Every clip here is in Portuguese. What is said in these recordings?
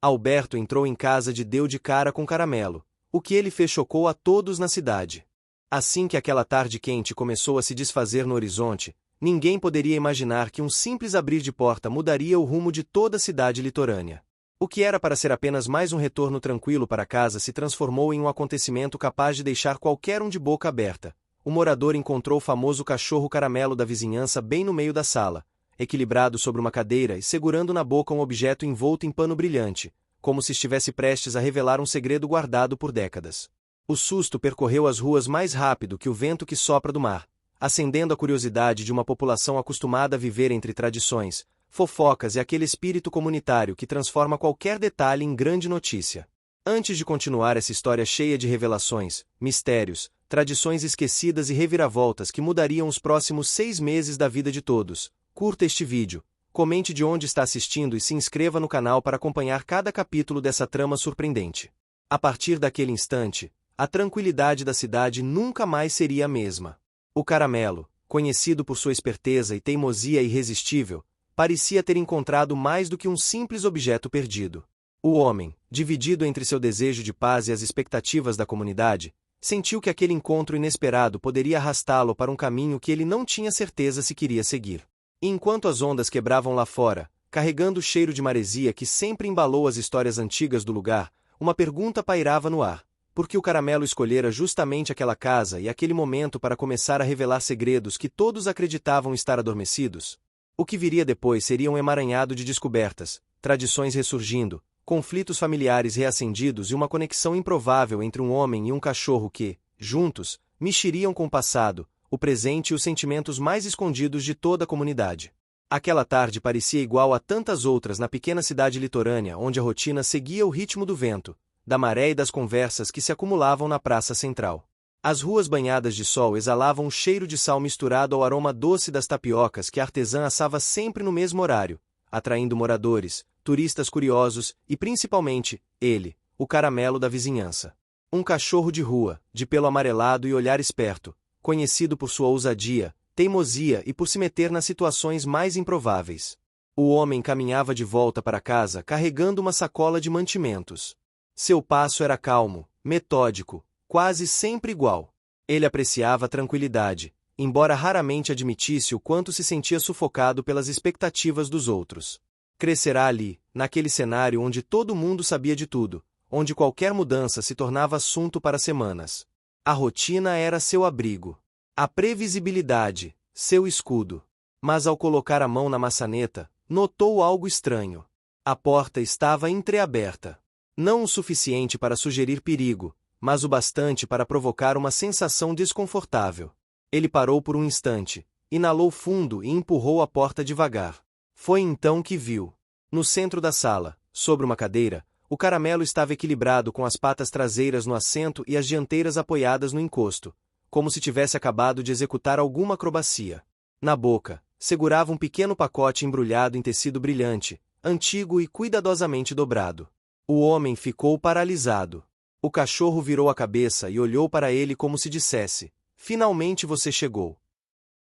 Alberto entrou em casa e deu de cara com Caramelo. O que ele fez chocou a todos na cidade. Assim que aquela tarde quente começou a se desfazer no horizonte, ninguém poderia imaginar que um simples abrir de porta mudaria o rumo de toda a cidade litorânea. O que era para ser apenas mais um retorno tranquilo para casa se transformou em um acontecimento capaz de deixar qualquer um de boca aberta. O morador encontrou o famoso cachorro Caramelo da vizinhança bem no meio da sala, equilibrado sobre uma cadeira e segurando na boca um objeto envolto em pano brilhante, como se estivesse prestes a revelar um segredo guardado por décadas. O susto percorreu as ruas mais rápido que o vento que sopra do mar, acendendo a curiosidade de uma população acostumada a viver entre tradições, fofocas e aquele espírito comunitário que transforma qualquer detalhe em grande notícia. Antes de continuar essa história cheia de revelações, mistérios, tradições esquecidas e reviravoltas que mudariam os próximos 6 meses da vida de todos, curta este vídeo, comente de onde está assistindo e se inscreva no canal para acompanhar cada capítulo dessa trama surpreendente. A partir daquele instante, a tranquilidade da cidade nunca mais seria a mesma. O Caramelo, conhecido por sua esperteza e teimosia irresistível, parecia ter encontrado mais do que um simples objeto perdido. O homem, dividido entre seu desejo de paz e as expectativas da comunidade, sentiu que aquele encontro inesperado poderia arrastá-lo para um caminho que ele não tinha certeza se queria seguir. E enquanto as ondas quebravam lá fora, carregando o cheiro de maresia que sempre embalou as histórias antigas do lugar, uma pergunta pairava no ar. Por que o Caramelo escolhera justamente aquela casa e aquele momento para começar a revelar segredos que todos acreditavam estar adormecidos? O que viria depois seria um emaranhado de descobertas, tradições ressurgindo, conflitos familiares reacendidos e uma conexão improvável entre um homem e um cachorro que, juntos, mexeriam com o passado, o presente e os sentimentos mais escondidos de toda a comunidade. Aquela tarde parecia igual a tantas outras na pequena cidade litorânea onde a rotina seguia o ritmo do vento, da maré e das conversas que se acumulavam na praça central. As ruas banhadas de sol exalavam um cheiro de sal misturado ao aroma doce das tapiocas que a artesã assava sempre no mesmo horário, atraindo moradores, turistas curiosos e principalmente, ele, o Caramelo da vizinhança. Um cachorro de rua, de pelo amarelado e olhar esperto, conhecido por sua ousadia, teimosia e por se meter nas situações mais improváveis. O homem caminhava de volta para casa carregando uma sacola de mantimentos. Seu passo era calmo, metódico, quase sempre igual. Ele apreciava a tranquilidade, embora raramente admitisse o quanto se sentia sufocado pelas expectativas dos outros. Crescerá ali, naquele cenário onde todo mundo sabia de tudo, onde qualquer mudança se tornava assunto para semanas. A rotina era seu abrigo. A previsibilidade, seu escudo. Mas ao colocar a mão na maçaneta, notou algo estranho. A porta estava entreaberta. Não o suficiente para sugerir perigo, mas o bastante para provocar uma sensação desconfortável. Ele parou por um instante, inalou fundo e empurrou a porta devagar. Foi então que viu. No centro da sala, sobre uma cadeira, o Caramelo estava equilibrado com as patas traseiras no assento e as dianteiras apoiadas no encosto, como se tivesse acabado de executar alguma acrobacia. Na boca, segurava um pequeno pacote embrulhado em tecido brilhante, antigo e cuidadosamente dobrado. O homem ficou paralisado. O cachorro virou a cabeça e olhou para ele como se dissesse: "Finalmente você chegou."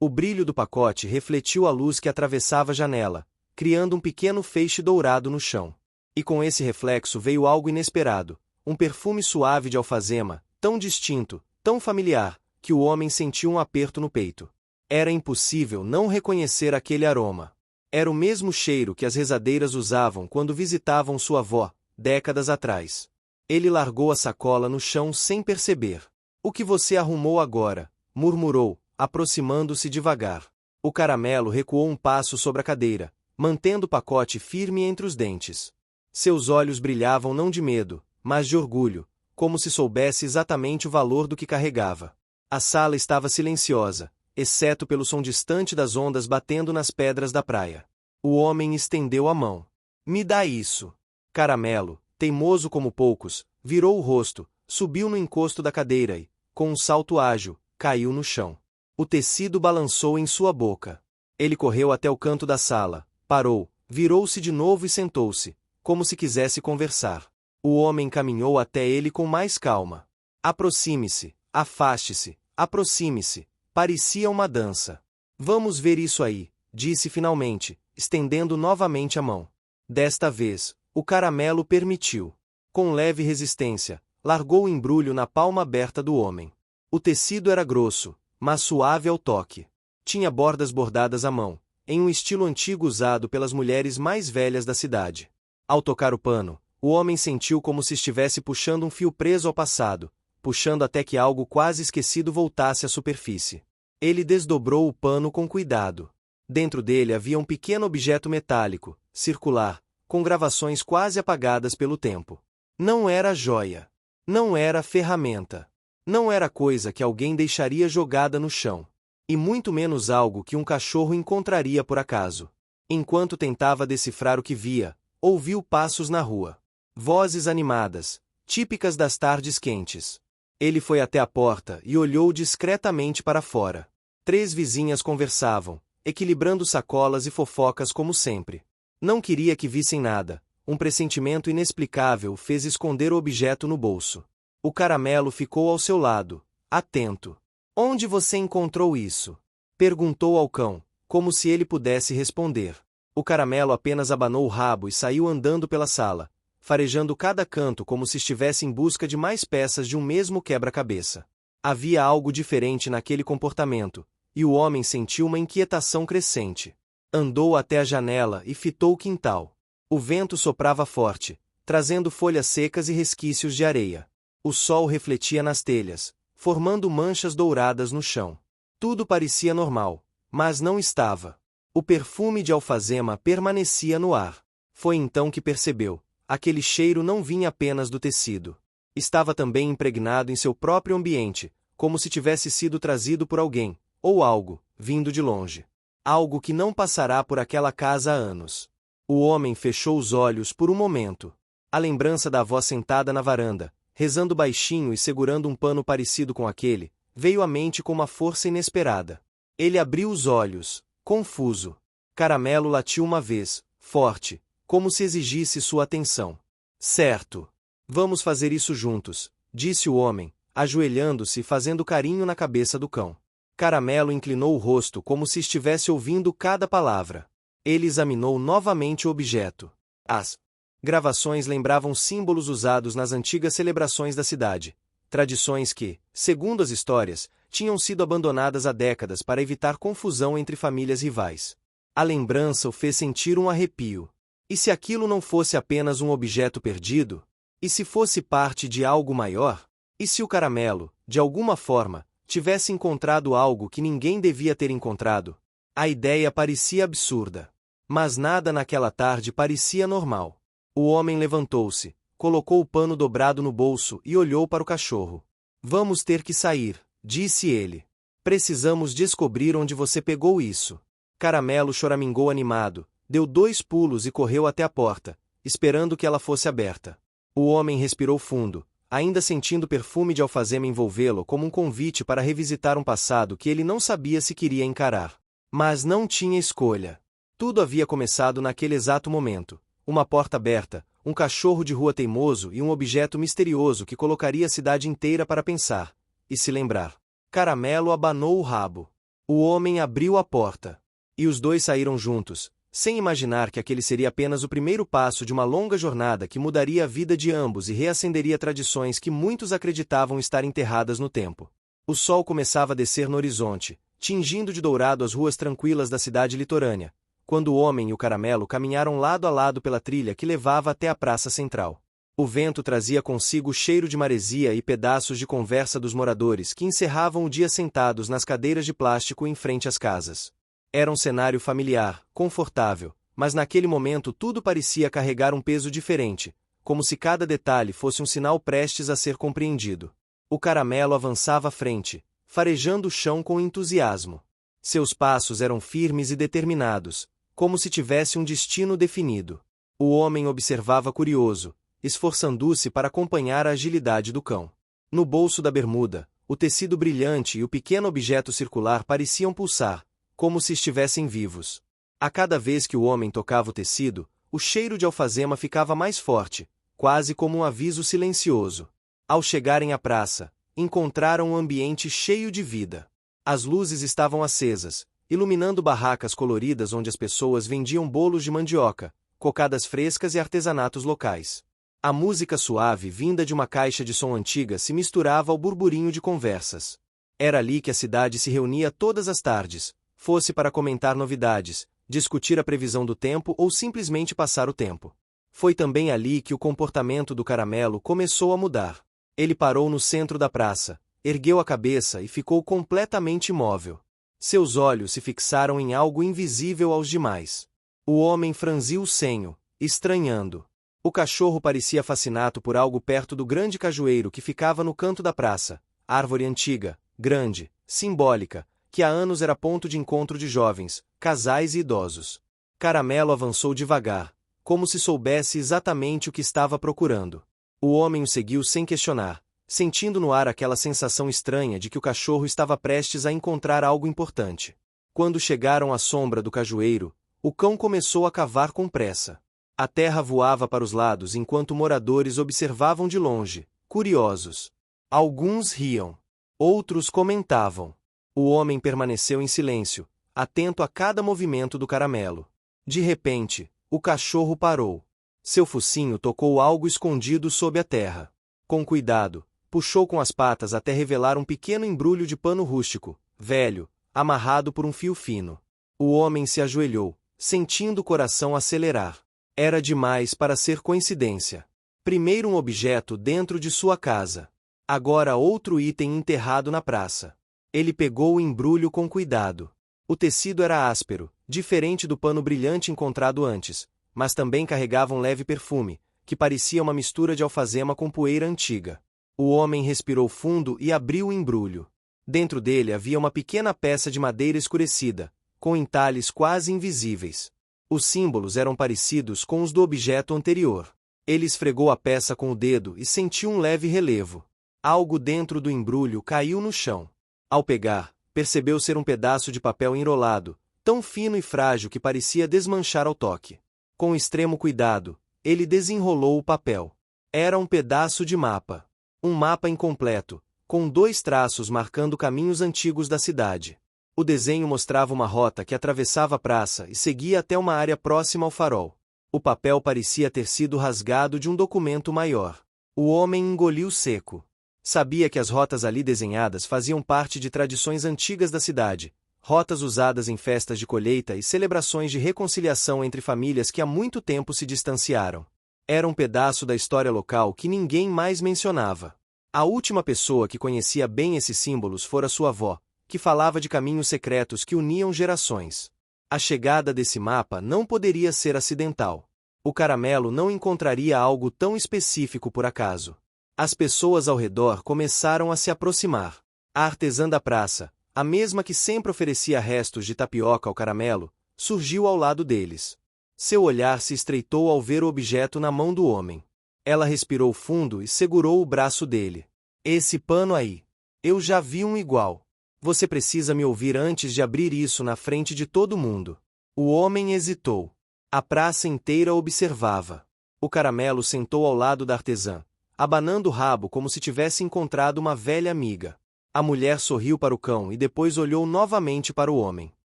O brilho do pacote refletiu a luz que atravessava a janela, criando um pequeno feixe dourado no chão. E com esse reflexo veio algo inesperado, um perfume suave de alfazema, tão distinto, tão familiar, que o homem sentiu um aperto no peito. Era impossível não reconhecer aquele aroma. Era o mesmo cheiro que as rezadeiras usavam quando visitavam sua avó, décadas atrás. Ele largou a sacola no chão sem perceber. "O que você arrumou agora?" murmurou, aproximando-se devagar. O Caramelo recuou um passo sobre a cadeira, mantendo o pacote firme entre os dentes. Seus olhos brilhavam não de medo, mas de orgulho, como se soubesse exatamente o valor do que carregava. A sala estava silenciosa, exceto pelo som distante das ondas batendo nas pedras da praia. O homem estendeu a mão. "Me dá isso." Caramelo, teimoso como poucos, virou o rosto, subiu no encosto da cadeira e, com um salto ágil, caiu no chão. O tecido balançou em sua boca. Ele correu até o canto da sala, parou, virou-se de novo e sentou-se, como se quisesse conversar. O homem caminhou até ele com mais calma. "Aproxime-se, afaste-se, aproxime-se." Parecia uma dança. "Vamos ver isso aí", disse finalmente, estendendo novamente a mão. Desta vez, O caramelo permitiu. Com leve resistência, largou o embrulho na palma aberta do homem. O tecido era grosso, mas suave ao toque. Tinha bordas bordadas à mão, em um estilo antigo usado pelas mulheres mais velhas da cidade. Ao tocar o pano, o homem sentiu como se estivesse puxando um fio preso ao passado, puxando até que algo quase esquecido voltasse à superfície. Ele desdobrou o pano com cuidado. Dentro dele havia um pequeno objeto metálico, circular, com gravações quase apagadas pelo tempo. Não era joia. Não era ferramenta. Não era coisa que alguém deixaria jogada no chão. E muito menos algo que um cachorro encontraria por acaso. Enquanto tentava decifrar o que via, ouviu passos na rua. Vozes animadas, típicas das tardes quentes. Ele foi até a porta e olhou discretamente para fora. 3 vizinhas conversavam, equilibrando sacolas e fofocas como sempre. Não queria que vissem nada. Um pressentimento inexplicável o fez esconder o objeto no bolso. O caramelo ficou ao seu lado, atento. Onde você encontrou isso? Perguntou ao cão, como se ele pudesse responder. O caramelo apenas abanou o rabo e saiu andando pela sala, farejando cada canto como se estivesse em busca de mais peças de um mesmo quebra-cabeça. Havia algo diferente naquele comportamento, e o homem sentiu uma inquietação crescente. Andou até a janela e fitou o quintal. O vento soprava forte, trazendo folhas secas e resquícios de areia. O sol refletia nas telhas, formando manchas douradas no chão. Tudo parecia normal, mas não estava. O perfume de alfazema permanecia no ar. Foi então que percebeu. Aquele cheiro não vinha apenas do tecido. Estava também impregnado em seu próprio ambiente, como se tivesse sido trazido por alguém, ou algo, vindo de longe. Algo que não passará por aquela casa há anos. O homem fechou os olhos por um momento. A lembrança da avó sentada na varanda, rezando baixinho e segurando um pano parecido com aquele, veio à mente com uma força inesperada. Ele abriu os olhos, confuso. Caramelo latiu uma vez, forte, como se exigisse sua atenção. Certo. Vamos fazer isso juntos, disse o homem, ajoelhando-se e fazendo carinho na cabeça do cão. Caramelo inclinou o rosto como se estivesse ouvindo cada palavra. Ele examinou novamente o objeto. As gravações lembravam símbolos usados nas antigas celebrações da cidade, tradições que, segundo as histórias, tinham sido abandonadas há décadas para evitar confusão entre famílias rivais. A lembrança o fez sentir um arrepio. E se aquilo não fosse apenas um objeto perdido? E se fosse parte de algo maior? E se o caramelo, de alguma forma, tivesse encontrado algo que ninguém devia ter encontrado? A ideia parecia absurda. Mas nada naquela tarde parecia normal. O homem levantou-se, colocou o pano dobrado no bolso e olhou para o cachorro. Vamos ter que sair, disse ele. Precisamos descobrir onde você pegou isso. Caramelo choramingou animado, deu 2 pulos e correu até a porta, esperando que ela fosse aberta. O homem respirou fundo, ainda sentindo o perfume de alfazema envolvê-lo como um convite para revisitar um passado que ele não sabia se queria encarar. Mas não tinha escolha. Tudo havia começado naquele exato momento. Uma porta aberta, um cachorro de rua teimoso e um objeto misterioso que colocaria a cidade inteira para pensar e se lembrar. Caramelo abanou o rabo. O homem abriu a porta. E os dois saíram juntos, sem imaginar que aquele seria apenas o primeiro passo de uma longa jornada que mudaria a vida de ambos e reacenderia tradições que muitos acreditavam estar enterradas no tempo. O sol começava a descer no horizonte, tingindo de dourado as ruas tranquilas da cidade litorânea, quando o homem e o caramelo caminharam lado a lado pela trilha que levava até a praça central. O vento trazia consigo o cheiro de maresia e pedaços de conversa dos moradores que encerravam o dia sentados nas cadeiras de plástico em frente às casas. Era um cenário familiar, confortável, mas naquele momento tudo parecia carregar um peso diferente, como se cada detalhe fosse um sinal prestes a ser compreendido. O caramelo avançava à frente, farejando o chão com entusiasmo. Seus passos eram firmes e determinados, como se tivesse um destino definido. O homem observava curioso, esforçando-se para acompanhar a agilidade do cão. No bolso da bermuda, o tecido brilhante e o pequeno objeto circular pareciam pulsar, como se estivessem vivos. A cada vez que o homem tocava o tecido, o cheiro de alfazema ficava mais forte, quase como um aviso silencioso. Ao chegarem à praça, encontraram um ambiente cheio de vida. As luzes estavam acesas, iluminando barracas coloridas onde as pessoas vendiam bolos de mandioca, cocadas frescas e artesanatos locais. A música suave vinda de uma caixa de som antiga se misturava ao burburinho de conversas. Era ali que a cidade se reunia todas as tardes, fosse para comentar novidades, discutir a previsão do tempo ou simplesmente passar o tempo. Foi também ali que o comportamento do Caramelo começou a mudar. Ele parou no centro da praça, ergueu a cabeça e ficou completamente imóvel. Seus olhos se fixaram em algo invisível aos demais. O homem franziu o senho, estranhando. O cachorro parecia fascinado por algo perto do grande cajueiro que ficava no canto da praça, árvore antiga, grande, simbólica, que há anos era ponto de encontro de jovens, casais e idosos. Caramelo avançou devagar, como se soubesse exatamente o que estava procurando. O homem o seguiu sem questionar, sentindo no ar aquela sensação estranha de que o cachorro estava prestes a encontrar algo importante. Quando chegaram à sombra do cajueiro, o cão começou a cavar com pressa. A terra voava para os lados enquanto moradores observavam de longe, curiosos. Alguns riam. Outros comentavam. O homem permaneceu em silêncio, atento a cada movimento do Caramelo. De repente, o cachorro parou. Seu focinho tocou algo escondido sob a terra. Com cuidado, puxou com as patas até revelar um pequeno embrulho de pano rústico, velho, amarrado por um fio fino. O homem se ajoelhou, sentindo o coração acelerar. Era demais para ser coincidência. Primeiro um objeto dentro de sua casa. Agora outro item enterrado na praça. Ele pegou o embrulho com cuidado. O tecido era áspero, diferente do pano brilhante encontrado antes, mas também carregava um leve perfume, que parecia uma mistura de alfazema com poeira antiga. O homem respirou fundo e abriu o embrulho. Dentro dele havia uma pequena peça de madeira escurecida, com entalhes quase invisíveis. Os símbolos eram parecidos com os do objeto anterior. Ele esfregou a peça com o dedo e sentiu um leve relevo. Algo dentro do embrulho caiu no chão. Ao pegar, percebeu ser um pedaço de papel enrolado, tão fino e frágil que parecia desmanchar ao toque. Com extremo cuidado, ele desenrolou o papel. Era um pedaço de mapa. Um mapa incompleto, com 2 traços marcando caminhos antigos da cidade. O desenho mostrava uma rota que atravessava a praça e seguia até uma área próxima ao farol. O papel parecia ter sido rasgado de um documento maior. O homem engoliu seco. Sabia que as rotas ali desenhadas faziam parte de tradições antigas da cidade, rotas usadas em festas de colheita e celebrações de reconciliação entre famílias que há muito tempo se distanciaram. Era um pedaço da história local que ninguém mais mencionava. A última pessoa que conhecia bem esses símbolos fora sua avó, que falava de caminhos secretos que uniam gerações. A chegada desse mapa não poderia ser acidental. O Caramelo não encontraria algo tão específico por acaso. As pessoas ao redor começaram a se aproximar. A artesã da praça, a mesma que sempre oferecia restos de tapioca ao Caramelo, surgiu ao lado deles. Seu olhar se estreitou ao ver o objeto na mão do homem. Ela respirou fundo e segurou o braço dele. Esse pano aí. Eu já vi um igual. Você precisa me ouvir antes de abrir isso na frente de todo mundo. O homem hesitou. A praça inteira observava. O Caramelo sentou ao lado da artesã, abanando o rabo como se tivesse encontrado uma velha amiga. A mulher sorriu para o cão e depois olhou novamente para o homem.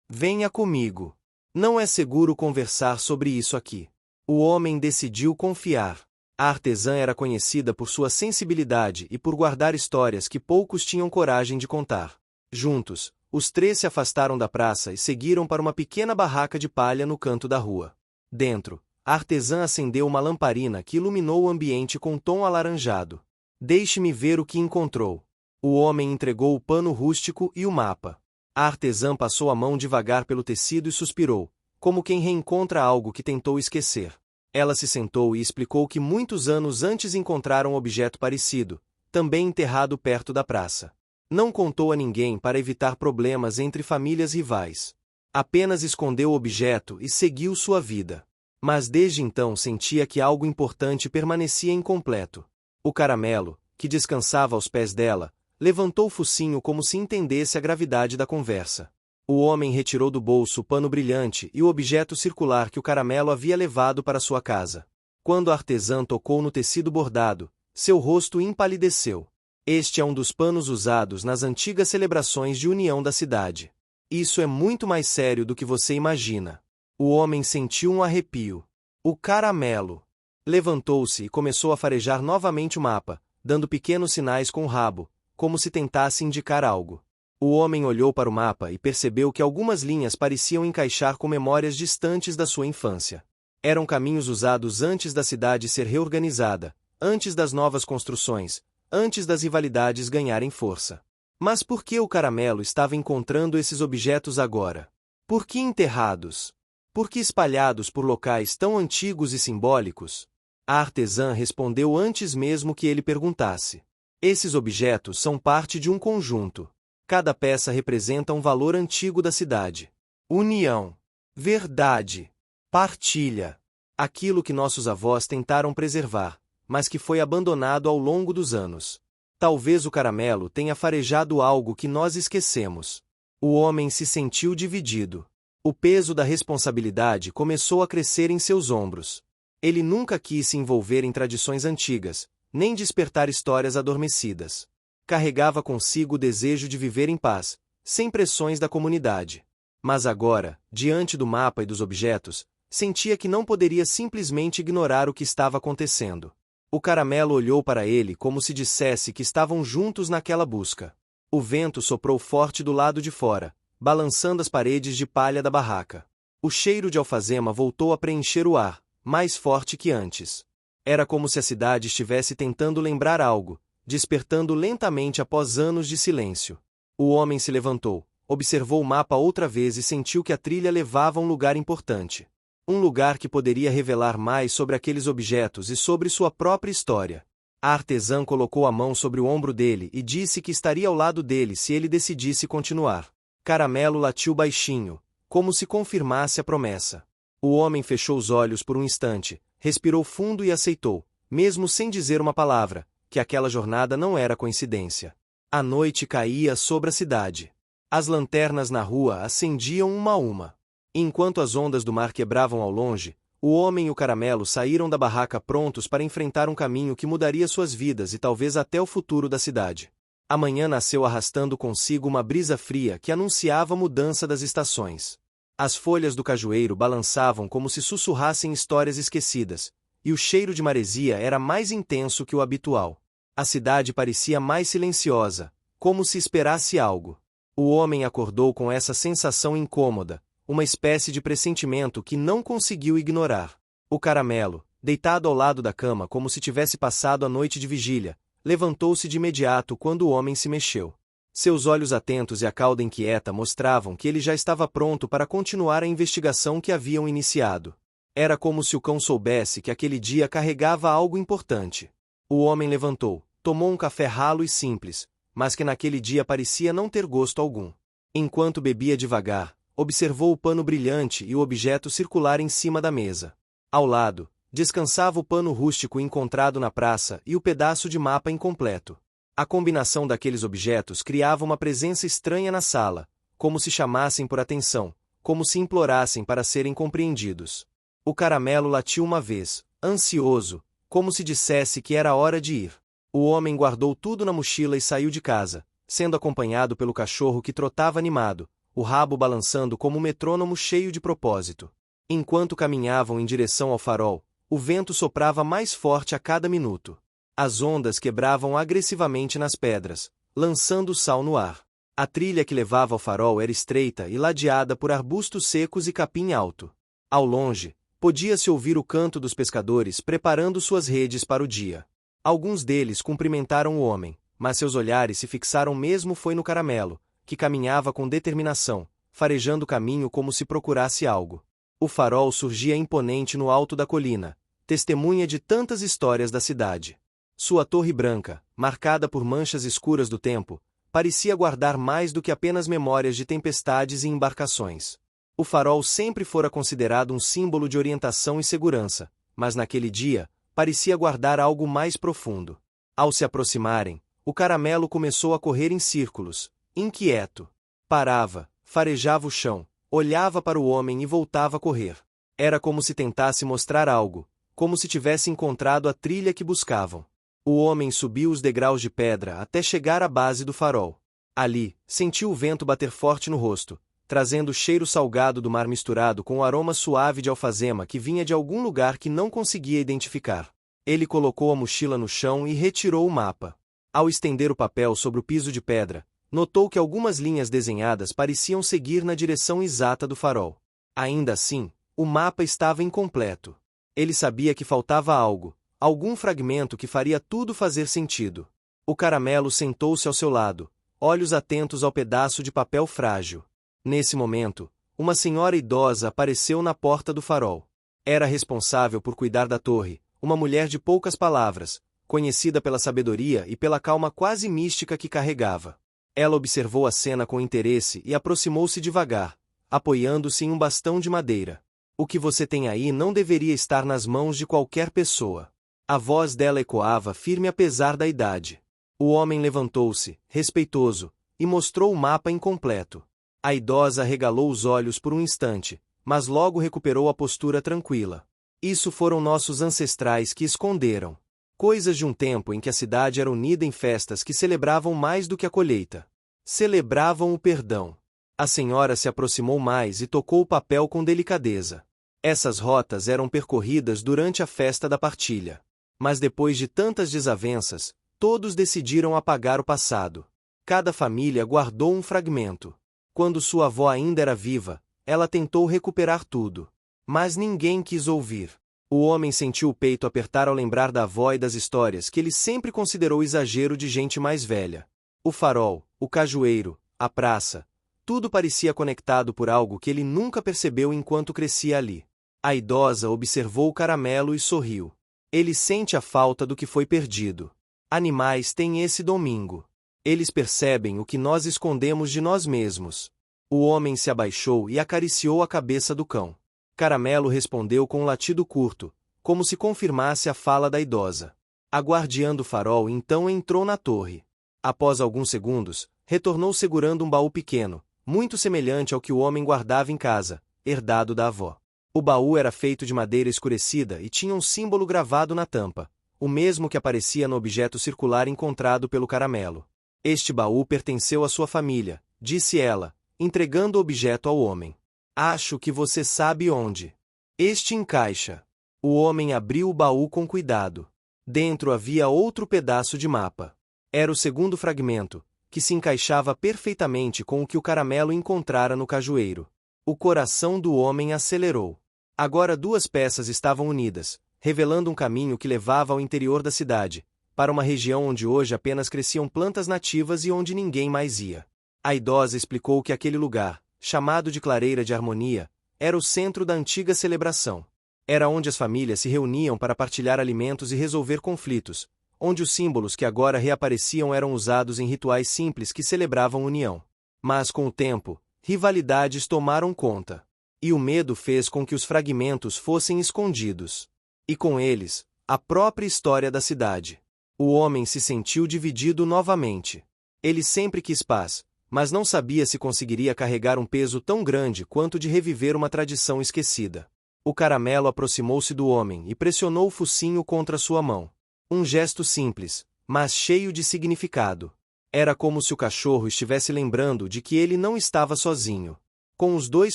Venha comigo. Não é seguro conversar sobre isso aqui. O homem decidiu confiar. A artesã era conhecida por sua sensibilidade e por guardar histórias que poucos tinham coragem de contar. Juntos, os 3 se afastaram da praça e seguiram para uma pequena barraca de palha no canto da rua. Dentro, a artesã acendeu uma lamparina que iluminou o ambiente com um tom alaranjado. Deixe-me ver o que encontrou. O homem entregou o pano rústico e o mapa. A artesã passou a mão devagar pelo tecido e suspirou, como quem reencontra algo que tentou esquecer. Ela se sentou e explicou que muitos anos antes encontraram um objeto parecido, também enterrado perto da praça. Não contou a ninguém para evitar problemas entre famílias rivais. Apenas escondeu o objeto e seguiu sua vida. Mas desde então sentia que algo importante permanecia incompleto. O Caramelo, que descansava aos pés dela, levantou o focinho como se entendesse a gravidade da conversa. O homem retirou do bolso o pano brilhante e o objeto circular que o Caramelo havia levado para sua casa. Quando a artesã tocou no tecido bordado, seu rosto empalideceu. Este é um dos panos usados nas antigas celebrações de união da cidade. Isso é muito mais sério do que você imagina. O homem sentiu um arrepio. O caramelo. Levantou-se e começou a farejar novamente o mapa, dando pequenos sinais com o rabo, como se tentasse indicar algo. O homem olhou para o mapa e percebeu que algumas linhas pareciam encaixar com memórias distantes da sua infância. Eram caminhos usados antes da cidade ser reorganizada, antes das novas construções, antes das rivalidades ganharem força. Mas por que o caramelo estava encontrando esses objetos agora? Por que enterrados? Por que espalhados por locais tão antigos e simbólicos? A artesã respondeu antes mesmo que ele perguntasse. Esses objetos são parte de um conjunto. Cada peça representa um valor antigo da cidade. União. Verdade. Partilha. Aquilo que nossos avós tentaram preservar, mas que foi abandonado ao longo dos anos. Talvez o caramelo tenha farejado algo que nós esquecemos. O homem se sentiu dividido. O peso da responsabilidade começou a crescer em seus ombros. Ele nunca quis se envolver em tradições antigas, nem despertar histórias adormecidas. Carregava consigo o desejo de viver em paz, sem pressões da comunidade. Mas agora, diante do mapa e dos objetos, sentia que não poderia simplesmente ignorar o que estava acontecendo. O caramelo olhou para ele como se dissesse que estavam juntos naquela busca. O vento soprou forte do lado de fora, balançando as paredes de palha da barraca. O cheiro de alfazema voltou a preencher o ar, mais forte que antes. Era como se a cidade estivesse tentando lembrar algo, despertando lentamente após anos de silêncio. O homem se levantou, observou o mapa outra vez e sentiu que a trilha levava a um lugar importante. Um lugar que poderia revelar mais sobre aqueles objetos e sobre sua própria história. A artesã colocou a mão sobre o ombro dele e disse que estaria ao lado dele se ele decidisse continuar. Caramelo latiu baixinho, como se confirmasse a promessa. O homem fechou os olhos por um instante, respirou fundo e aceitou, mesmo sem dizer uma palavra, que aquela jornada não era coincidência. A noite caía sobre a cidade. As lanternas na rua acendiam uma a uma. Enquanto as ondas do mar quebravam ao longe, o homem e o caramelo saíram da barraca prontos para enfrentar um caminho que mudaria suas vidas e talvez até o futuro da cidade. A manhã nasceu arrastando consigo uma brisa fria que anunciava a mudança das estações. As folhas do cajueiro balançavam como se sussurrassem histórias esquecidas, e o cheiro de maresia era mais intenso que o habitual. A cidade parecia mais silenciosa, como se esperasse algo. O homem acordou com essa sensação incômoda, uma espécie de pressentimento que não conseguiu ignorar. O caramelo, deitado ao lado da cama como se tivesse passado a noite de vigília, levantou-se de imediato quando o homem se mexeu. Seus olhos atentos e a cauda inquieta mostravam que ele já estava pronto para continuar a investigação que haviam iniciado. Era como se o cão soubesse que aquele dia carregava algo importante. O homem levantou, tomou um café ralo e simples, mas que naquele dia parecia não ter gosto algum. Enquanto bebia devagar, observou o pano brilhante e o objeto circular em cima da mesa. Ao lado, descansava o pano rústico encontrado na praça e o pedaço de mapa incompleto. A combinação daqueles objetos criava uma presença estranha na sala, como se chamassem por atenção, como se implorassem para serem compreendidos. O caramelo latiu uma vez, ansioso, como se dissesse que era hora de ir. O homem guardou tudo na mochila e saiu de casa, sendo acompanhado pelo cachorro que trotava animado, o rabo balançando como um metrônomo cheio de propósito. Enquanto caminhavam em direção ao farol, o vento soprava mais forte a cada minuto. As ondas quebravam agressivamente nas pedras, lançando sal no ar. A trilha que levava ao farol era estreita e ladeada por arbustos secos e capim alto. Ao longe, podia-se ouvir o canto dos pescadores preparando suas redes para o dia. Alguns deles cumprimentaram o homem, mas seus olhares se fixaram mesmo foi no caramelo, que caminhava com determinação, farejando o caminho como se procurasse algo. O farol surgia imponente no alto da colina, testemunha de tantas histórias da cidade. Sua torre branca, marcada por manchas escuras do tempo, parecia guardar mais do que apenas memórias de tempestades e embarcações. O farol sempre fora considerado um símbolo de orientação e segurança, mas naquele dia, parecia guardar algo mais profundo. Ao se aproximarem, o caramelo começou a correr em círculos, inquieto. Parava, farejava o chão, olhava para o homem e voltava a correr. Era como se tentasse mostrar algo, como se tivesse encontrado a trilha que buscavam. O homem subiu os degraus de pedra até chegar à base do farol. Ali, sentiu o vento bater forte no rosto, trazendo o cheiro salgado do mar misturado com o aroma suave de alfazema que vinha de algum lugar que não conseguia identificar. Ele colocou a mochila no chão e retirou o mapa. Ao estender o papel sobre o piso de pedra, notou que algumas linhas desenhadas pareciam seguir na direção exata do farol. Ainda assim, o mapa estava incompleto. Ele sabia que faltava algo, algum fragmento que faria tudo fazer sentido. O caramelo sentou-se ao seu lado, olhos atentos ao pedaço de papel frágil. Nesse momento, uma senhora idosa apareceu na porta do farol. Era responsável por cuidar da torre, uma mulher de poucas palavras, conhecida pela sabedoria e pela calma quase mística que carregava. Ela observou a cena com interesse e aproximou-se devagar, apoiando-se em um bastão de madeira. O que você tem aí não deveria estar nas mãos de qualquer pessoa. A voz dela ecoava firme apesar da idade. O homem levantou-se, respeitoso, e mostrou o mapa incompleto. A idosa arregalou os olhos por um instante, mas logo recuperou a postura tranquila. Isso foram nossos ancestrais que esconderam. Coisas de um tempo em que a cidade era unida em festas que celebravam mais do que a colheita. Celebravam o perdão. A senhora se aproximou mais e tocou o papel com delicadeza. Essas rotas eram percorridas durante a festa da partilha. Mas depois de tantas desavenças, todos decidiram apagar o passado. Cada família guardou um fragmento. Quando sua avó ainda era viva, ela tentou recuperar tudo. Mas ninguém quis ouvir. O homem sentiu o peito apertar ao lembrar da avó e das histórias que ele sempre considerou exagero de gente mais velha. O farol, o cajueiro, a praça, tudo parecia conectado por algo que ele nunca percebeu enquanto crescia ali. A idosa observou o caramelo e sorriu. Ele sente a falta do que foi perdido. Animais têm esse domingo. Eles percebem o que nós escondemos de nós mesmos. O homem se abaixou e acariciou a cabeça do cão. Caramelo respondeu com um latido curto, como se confirmasse a fala da idosa. A guardiã do farol então entrou na torre. Após alguns segundos, retornou segurando um baú pequeno, muito semelhante ao que o homem guardava em casa, herdado da avó. O baú era feito de madeira escurecida e tinha um símbolo gravado na tampa, o mesmo que aparecia no objeto circular encontrado pelo caramelo. Este baú pertenceu à sua família, disse ela, entregando o objeto ao homem. Acho que você sabe onde. Este encaixa. O homem abriu o baú com cuidado. Dentro havia outro pedaço de mapa. Era o segundo fragmento, que se encaixava perfeitamente com o que o caramelo encontrara no cajueiro. O coração do homem acelerou. Agora duas peças estavam unidas, revelando um caminho que levava ao interior da cidade, para uma região onde hoje apenas cresciam plantas nativas e onde ninguém mais ia. A idosa explicou que aquele lugar, chamado de Clareira de Harmonia, era o centro da antiga celebração. Era onde as famílias se reuniam para partilhar alimentos e resolver conflitos, onde os símbolos que agora reapareciam eram usados em rituais simples que celebravam união. Mas com o tempo, rivalidades tomaram conta. E o medo fez com que os fragmentos fossem escondidos. E com eles, a própria história da cidade. O homem se sentiu dividido novamente. Ele sempre quis paz, mas não sabia se conseguiria carregar um peso tão grande quanto de reviver uma tradição esquecida. O caramelo aproximou-se do homem e pressionou o focinho contra sua mão. Um gesto simples, mas cheio de significado. Era como se o cachorro estivesse lembrando de que ele não estava sozinho. Com os dois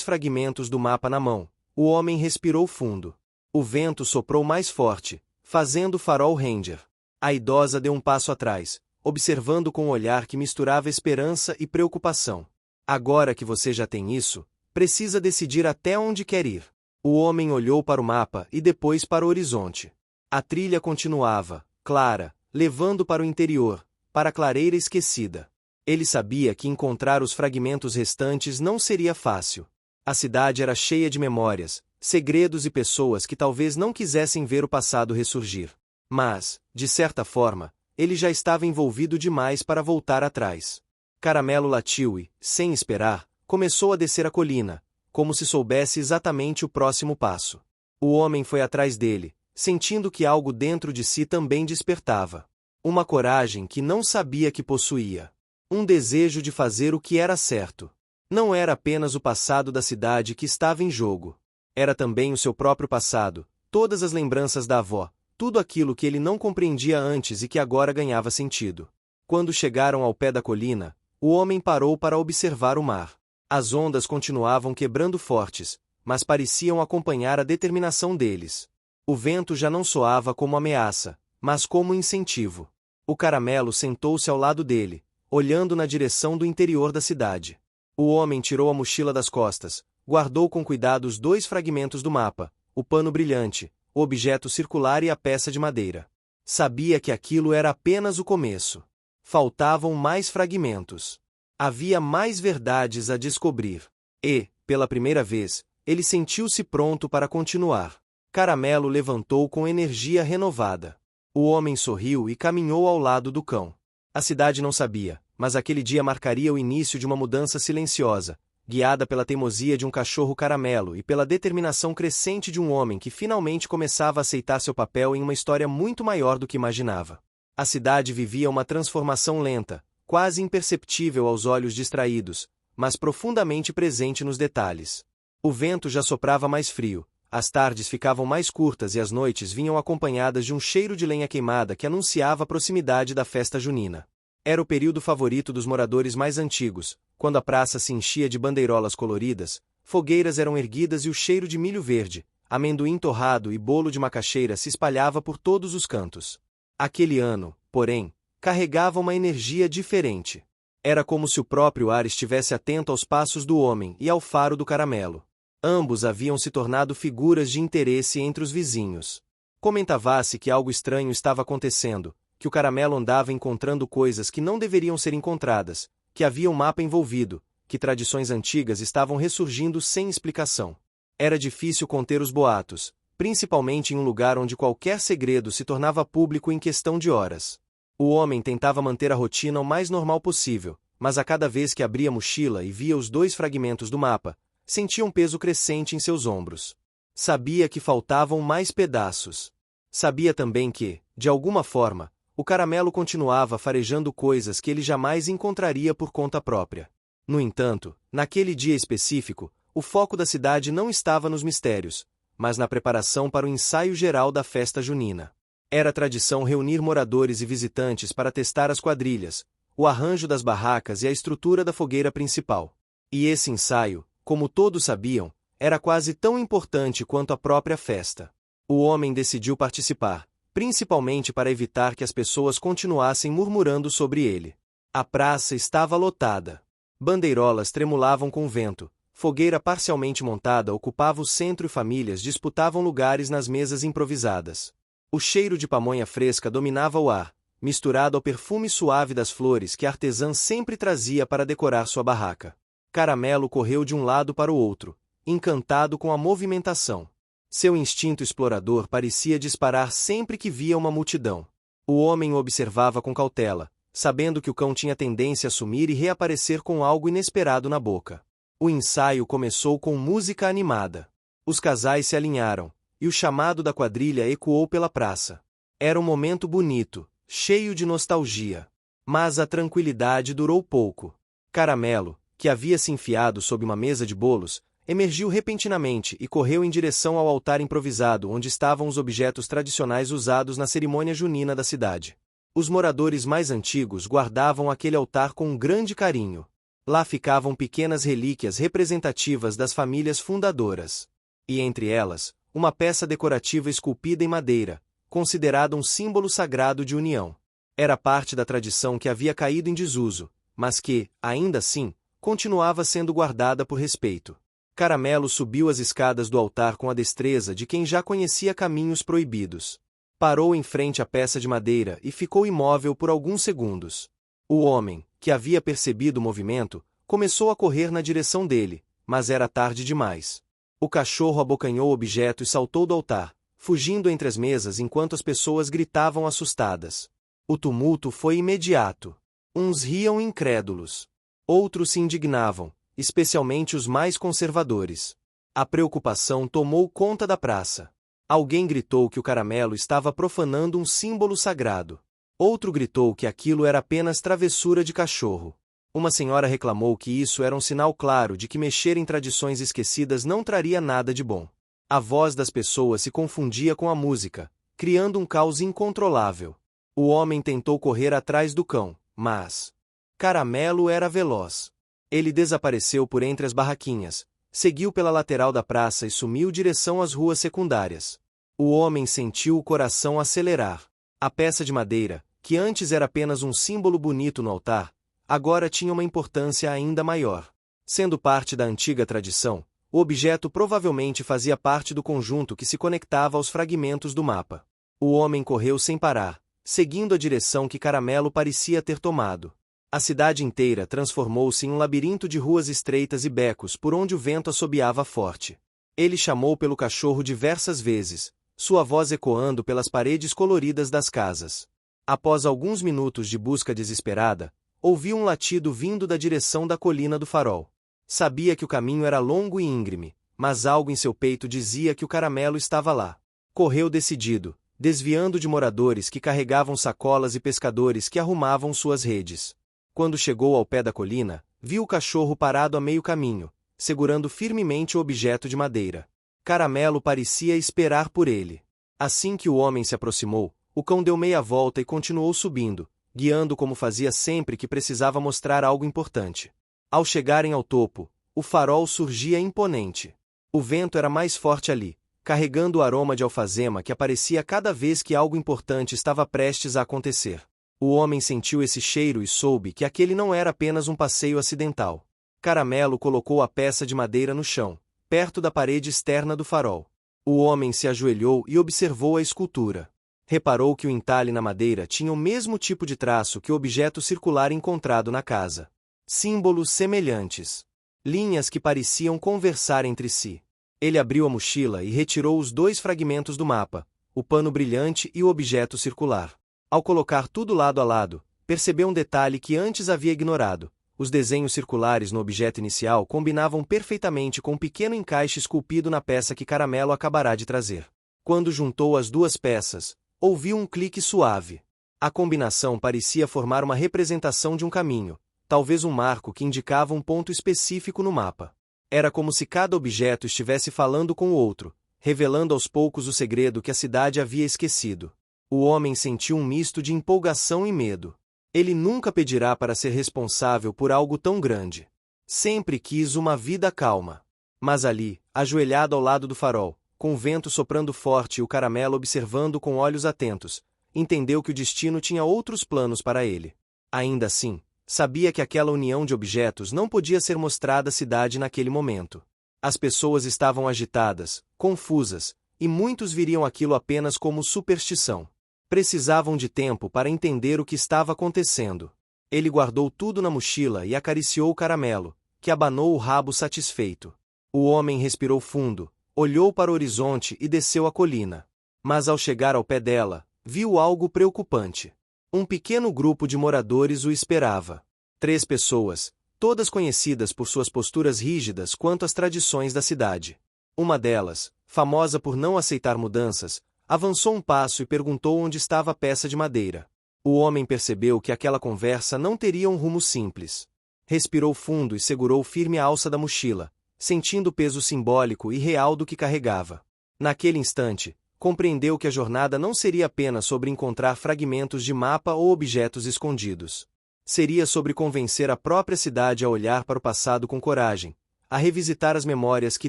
fragmentos do mapa na mão, o homem respirou fundo. O vento soprou mais forte, fazendo o farol render. A idosa deu um passo atrás, observando com um olhar que misturava esperança e preocupação. Agora que você já tem isso, precisa decidir até onde quer ir. O homem olhou para o mapa e depois para o horizonte. A trilha continuava, clara, levando para o interior, para a clareira esquecida. Ele sabia que encontrar os fragmentos restantes não seria fácil. A cidade era cheia de memórias, segredos e pessoas que talvez não quisessem ver o passado ressurgir. Mas, de certa forma, ele já estava envolvido demais para voltar atrás. Caramelo latiu e, sem esperar, começou a descer a colina, como se soubesse exatamente o próximo passo. O homem foi atrás dele, sentindo que algo dentro de si também despertava. Uma coragem que não sabia que possuía. Um desejo de fazer o que era certo. Não era apenas o passado da cidade que estava em jogo. Era também o seu próprio passado, todas as lembranças da avó, tudo aquilo que ele não compreendia antes e que agora ganhava sentido. Quando chegaram ao pé da colina, o homem parou para observar o mar. As ondas continuavam quebrando fortes, mas pareciam acompanhar a determinação deles. O vento já não soava como ameaça, mas como incentivo. O Caramelo sentou-se ao lado dele, olhando na direção do interior da cidade. O homem tirou a mochila das costas, guardou com cuidado os 2 fragmentos do mapa, o pano brilhante, o objeto circular e a peça de madeira. Sabia que aquilo era apenas o começo. Faltavam mais fragmentos. Havia mais verdades a descobrir. E, pela primeira vez, ele sentiu-se pronto para continuar. Caramelo levantou com energia renovada. O homem sorriu e caminhou ao lado do cão. A cidade não sabia, mas aquele dia marcaria o início de uma mudança silenciosa, guiada pela teimosia de um cachorro caramelo e pela determinação crescente de um homem que finalmente começava a aceitar seu papel em uma história muito maior do que imaginava. A cidade vivia uma transformação lenta, quase imperceptível aos olhos distraídos, mas profundamente presente nos detalhes. O vento já soprava mais frio, as tardes ficavam mais curtas e as noites vinham acompanhadas de um cheiro de lenha queimada que anunciava a proximidade da festa junina. Era o período favorito dos moradores mais antigos, quando a praça se enchia de bandeirolas coloridas, fogueiras eram erguidas e o cheiro de milho verde, amendoim torrado e bolo de macaxeira se espalhava por todos os cantos. Aquele ano, porém, carregava uma energia diferente. Era como se o próprio ar estivesse atento aos passos do homem e ao faro do Caramelo. Ambos haviam se tornado figuras de interesse entre os vizinhos. Comentava-se que algo estranho estava acontecendo, que o Caramelo andava encontrando coisas que não deveriam ser encontradas, que havia um mapa envolvido, que tradições antigas estavam ressurgindo sem explicação. Era difícil conter os boatos, principalmente em um lugar onde qualquer segredo se tornava público em questão de horas. O homem tentava manter a rotina o mais normal possível, mas a cada vez que abria a mochila e via os 2 fragmentos do mapa, sentia um peso crescente em seus ombros. Sabia que faltavam mais pedaços. Sabia também que, de alguma forma, o Caramelo continuava farejando coisas que ele jamais encontraria por conta própria. No entanto, naquele dia específico, o foco da cidade não estava nos mistérios, mas na preparação para o ensaio geral da festa junina. Era tradição reunir moradores e visitantes para testar as quadrilhas, o arranjo das barracas e a estrutura da fogueira principal. E esse ensaio, como todos sabiam, era quase tão importante quanto a própria festa. O homem decidiu participar, principalmente para evitar que as pessoas continuassem murmurando sobre ele. A praça estava lotada. Bandeirolas tremulavam com o vento, fogueira parcialmente montada ocupava o centro e famílias disputavam lugares nas mesas improvisadas. O cheiro de pamonha fresca dominava o ar, misturado ao perfume suave das flores que a artesã sempre trazia para decorar sua barraca. Caramelo correu de um lado para o outro, encantado com a movimentação. Seu instinto explorador parecia disparar sempre que via uma multidão. O homem o observava com cautela, sabendo que o cão tinha tendência a sumir e reaparecer com algo inesperado na boca. O ensaio começou com música animada. Os casais se alinharam, e o chamado da quadrilha ecoou pela praça. Era um momento bonito, cheio de nostalgia. Mas a tranquilidade durou pouco. Caramelo, que havia se enfiado sob uma mesa de bolos, emergiu repentinamente e correu em direção ao altar improvisado onde estavam os objetos tradicionais usados na cerimônia junina da cidade. Os moradores mais antigos guardavam aquele altar com um grande carinho. Lá ficavam pequenas relíquias representativas das famílias fundadoras. E entre elas, uma peça decorativa esculpida em madeira, considerada um símbolo sagrado de união. Era parte da tradição que havia caído em desuso, mas que, ainda assim, continuava sendo guardada por respeito. Caramelo subiu as escadas do altar com a destreza de quem já conhecia caminhos proibidos. Parou em frente à peça de madeira e ficou imóvel por alguns segundos. O homem, que havia percebido o movimento, começou a correr na direção dele, mas era tarde demais. O cachorro abocanhou o objeto e saltou do altar, fugindo entre as mesas enquanto as pessoas gritavam assustadas. O tumulto foi imediato. Uns riam incrédulos. Outros se indignavam, especialmente os mais conservadores. A preocupação tomou conta da praça. Alguém gritou que o Caramelo estava profanando um símbolo sagrado. Outro gritou que aquilo era apenas travessura de cachorro. Uma senhora reclamou que isso era um sinal claro de que mexer em tradições esquecidas não traria nada de bom. A voz das pessoas se confundia com a música, criando um caos incontrolável. O homem tentou correr atrás do cão, mas Caramelo era veloz. Ele desapareceu por entre as barraquinhas, seguiu pela lateral da praça e sumiu direção às ruas secundárias. O homem sentiu o coração acelerar. A peça de madeira, que antes era apenas um símbolo bonito no altar, agora tinha uma importância ainda maior. Sendo parte da antiga tradição, o objeto provavelmente fazia parte do conjunto que se conectava aos fragmentos do mapa. O homem correu sem parar, seguindo a direção que Caramelo parecia ter tomado. A cidade inteira transformou-se em um labirinto de ruas estreitas e becos por onde o vento assobiava forte. Ele chamou pelo cachorro diversas vezes, sua voz ecoando pelas paredes coloridas das casas. Após alguns minutos de busca desesperada, ouviu um latido vindo da direção da colina do farol. Sabia que o caminho era longo e íngreme, mas algo em seu peito dizia que o Caramelo estava lá. Correu decidido, desviando de moradores que carregavam sacolas e pescadores que arrumavam suas redes. Quando chegou ao pé da colina, viu o cachorro parado a meio caminho, segurando firmemente o objeto de madeira. Caramelo parecia esperar por ele. Assim que o homem se aproximou, o cão deu meia volta e continuou subindo, guiando como fazia sempre que precisava mostrar algo importante. Ao chegarem ao topo, o farol surgia imponente. O vento era mais forte ali, carregando o aroma de alfazema que aparecia cada vez que algo importante estava prestes a acontecer. O homem sentiu esse cheiro e soube que aquele não era apenas um passeio acidental. Caramelo colocou a peça de madeira no chão, perto da parede externa do farol. O homem se ajoelhou e observou a escultura. Reparou que o entalhe na madeira tinha o mesmo tipo de traço que o objeto circular encontrado na casa. Símbolos semelhantes. Linhas que pareciam conversar entre si. Ele abriu a mochila e retirou os dois fragmentos do mapa, o pano brilhante e o objeto circular. Ao colocar tudo lado a lado, percebeu um detalhe que antes havia ignorado. Os desenhos circulares no objeto inicial combinavam perfeitamente com um pequeno encaixe esculpido na peça que Caramelo acabará de trazer. Quando juntou as duas peças, ouviu um clique suave. A combinação parecia formar uma representação de um caminho, talvez um marco que indicava um ponto específico no mapa. Era como se cada objeto estivesse falando com o outro, revelando aos poucos o segredo que a cidade havia esquecido. O homem sentiu um misto de empolgação e medo. Ele nunca pedirá para ser responsável por algo tão grande. Sempre quis uma vida calma. Mas ali, ajoelhado ao lado do farol, com o vento soprando forte e o Caramelo observando com olhos atentos, entendeu que o destino tinha outros planos para ele. Ainda assim, sabia que aquela união de objetos não podia ser mostrada à cidade naquele momento. As pessoas estavam agitadas, confusas, e muitos viriam aquilo apenas como superstição. Precisavam de tempo para entender o que estava acontecendo. Ele guardou tudo na mochila e acariciou o Caramelo, que abanou o rabo satisfeito. O homem respirou fundo, olhou para o horizonte e desceu a colina. Mas ao chegar ao pé dela, viu algo preocupante. Um pequeno grupo de moradores o esperava. 3 pessoas, todas conhecidas por suas posturas rígidas quanto às tradições da cidade. Uma delas, famosa por não aceitar mudanças, avançou um passo e perguntou onde estava a peça de madeira. O homem percebeu que aquela conversa não teria um rumo simples. Respirou fundo e segurou firme a alça da mochila, sentindo o peso simbólico e real do que carregava. Naquele instante, compreendeu que a jornada não seria apenas sobre encontrar fragmentos de mapa ou objetos escondidos. Seria sobre convencer a própria cidade a olhar para o passado com coragem, a revisitar as memórias que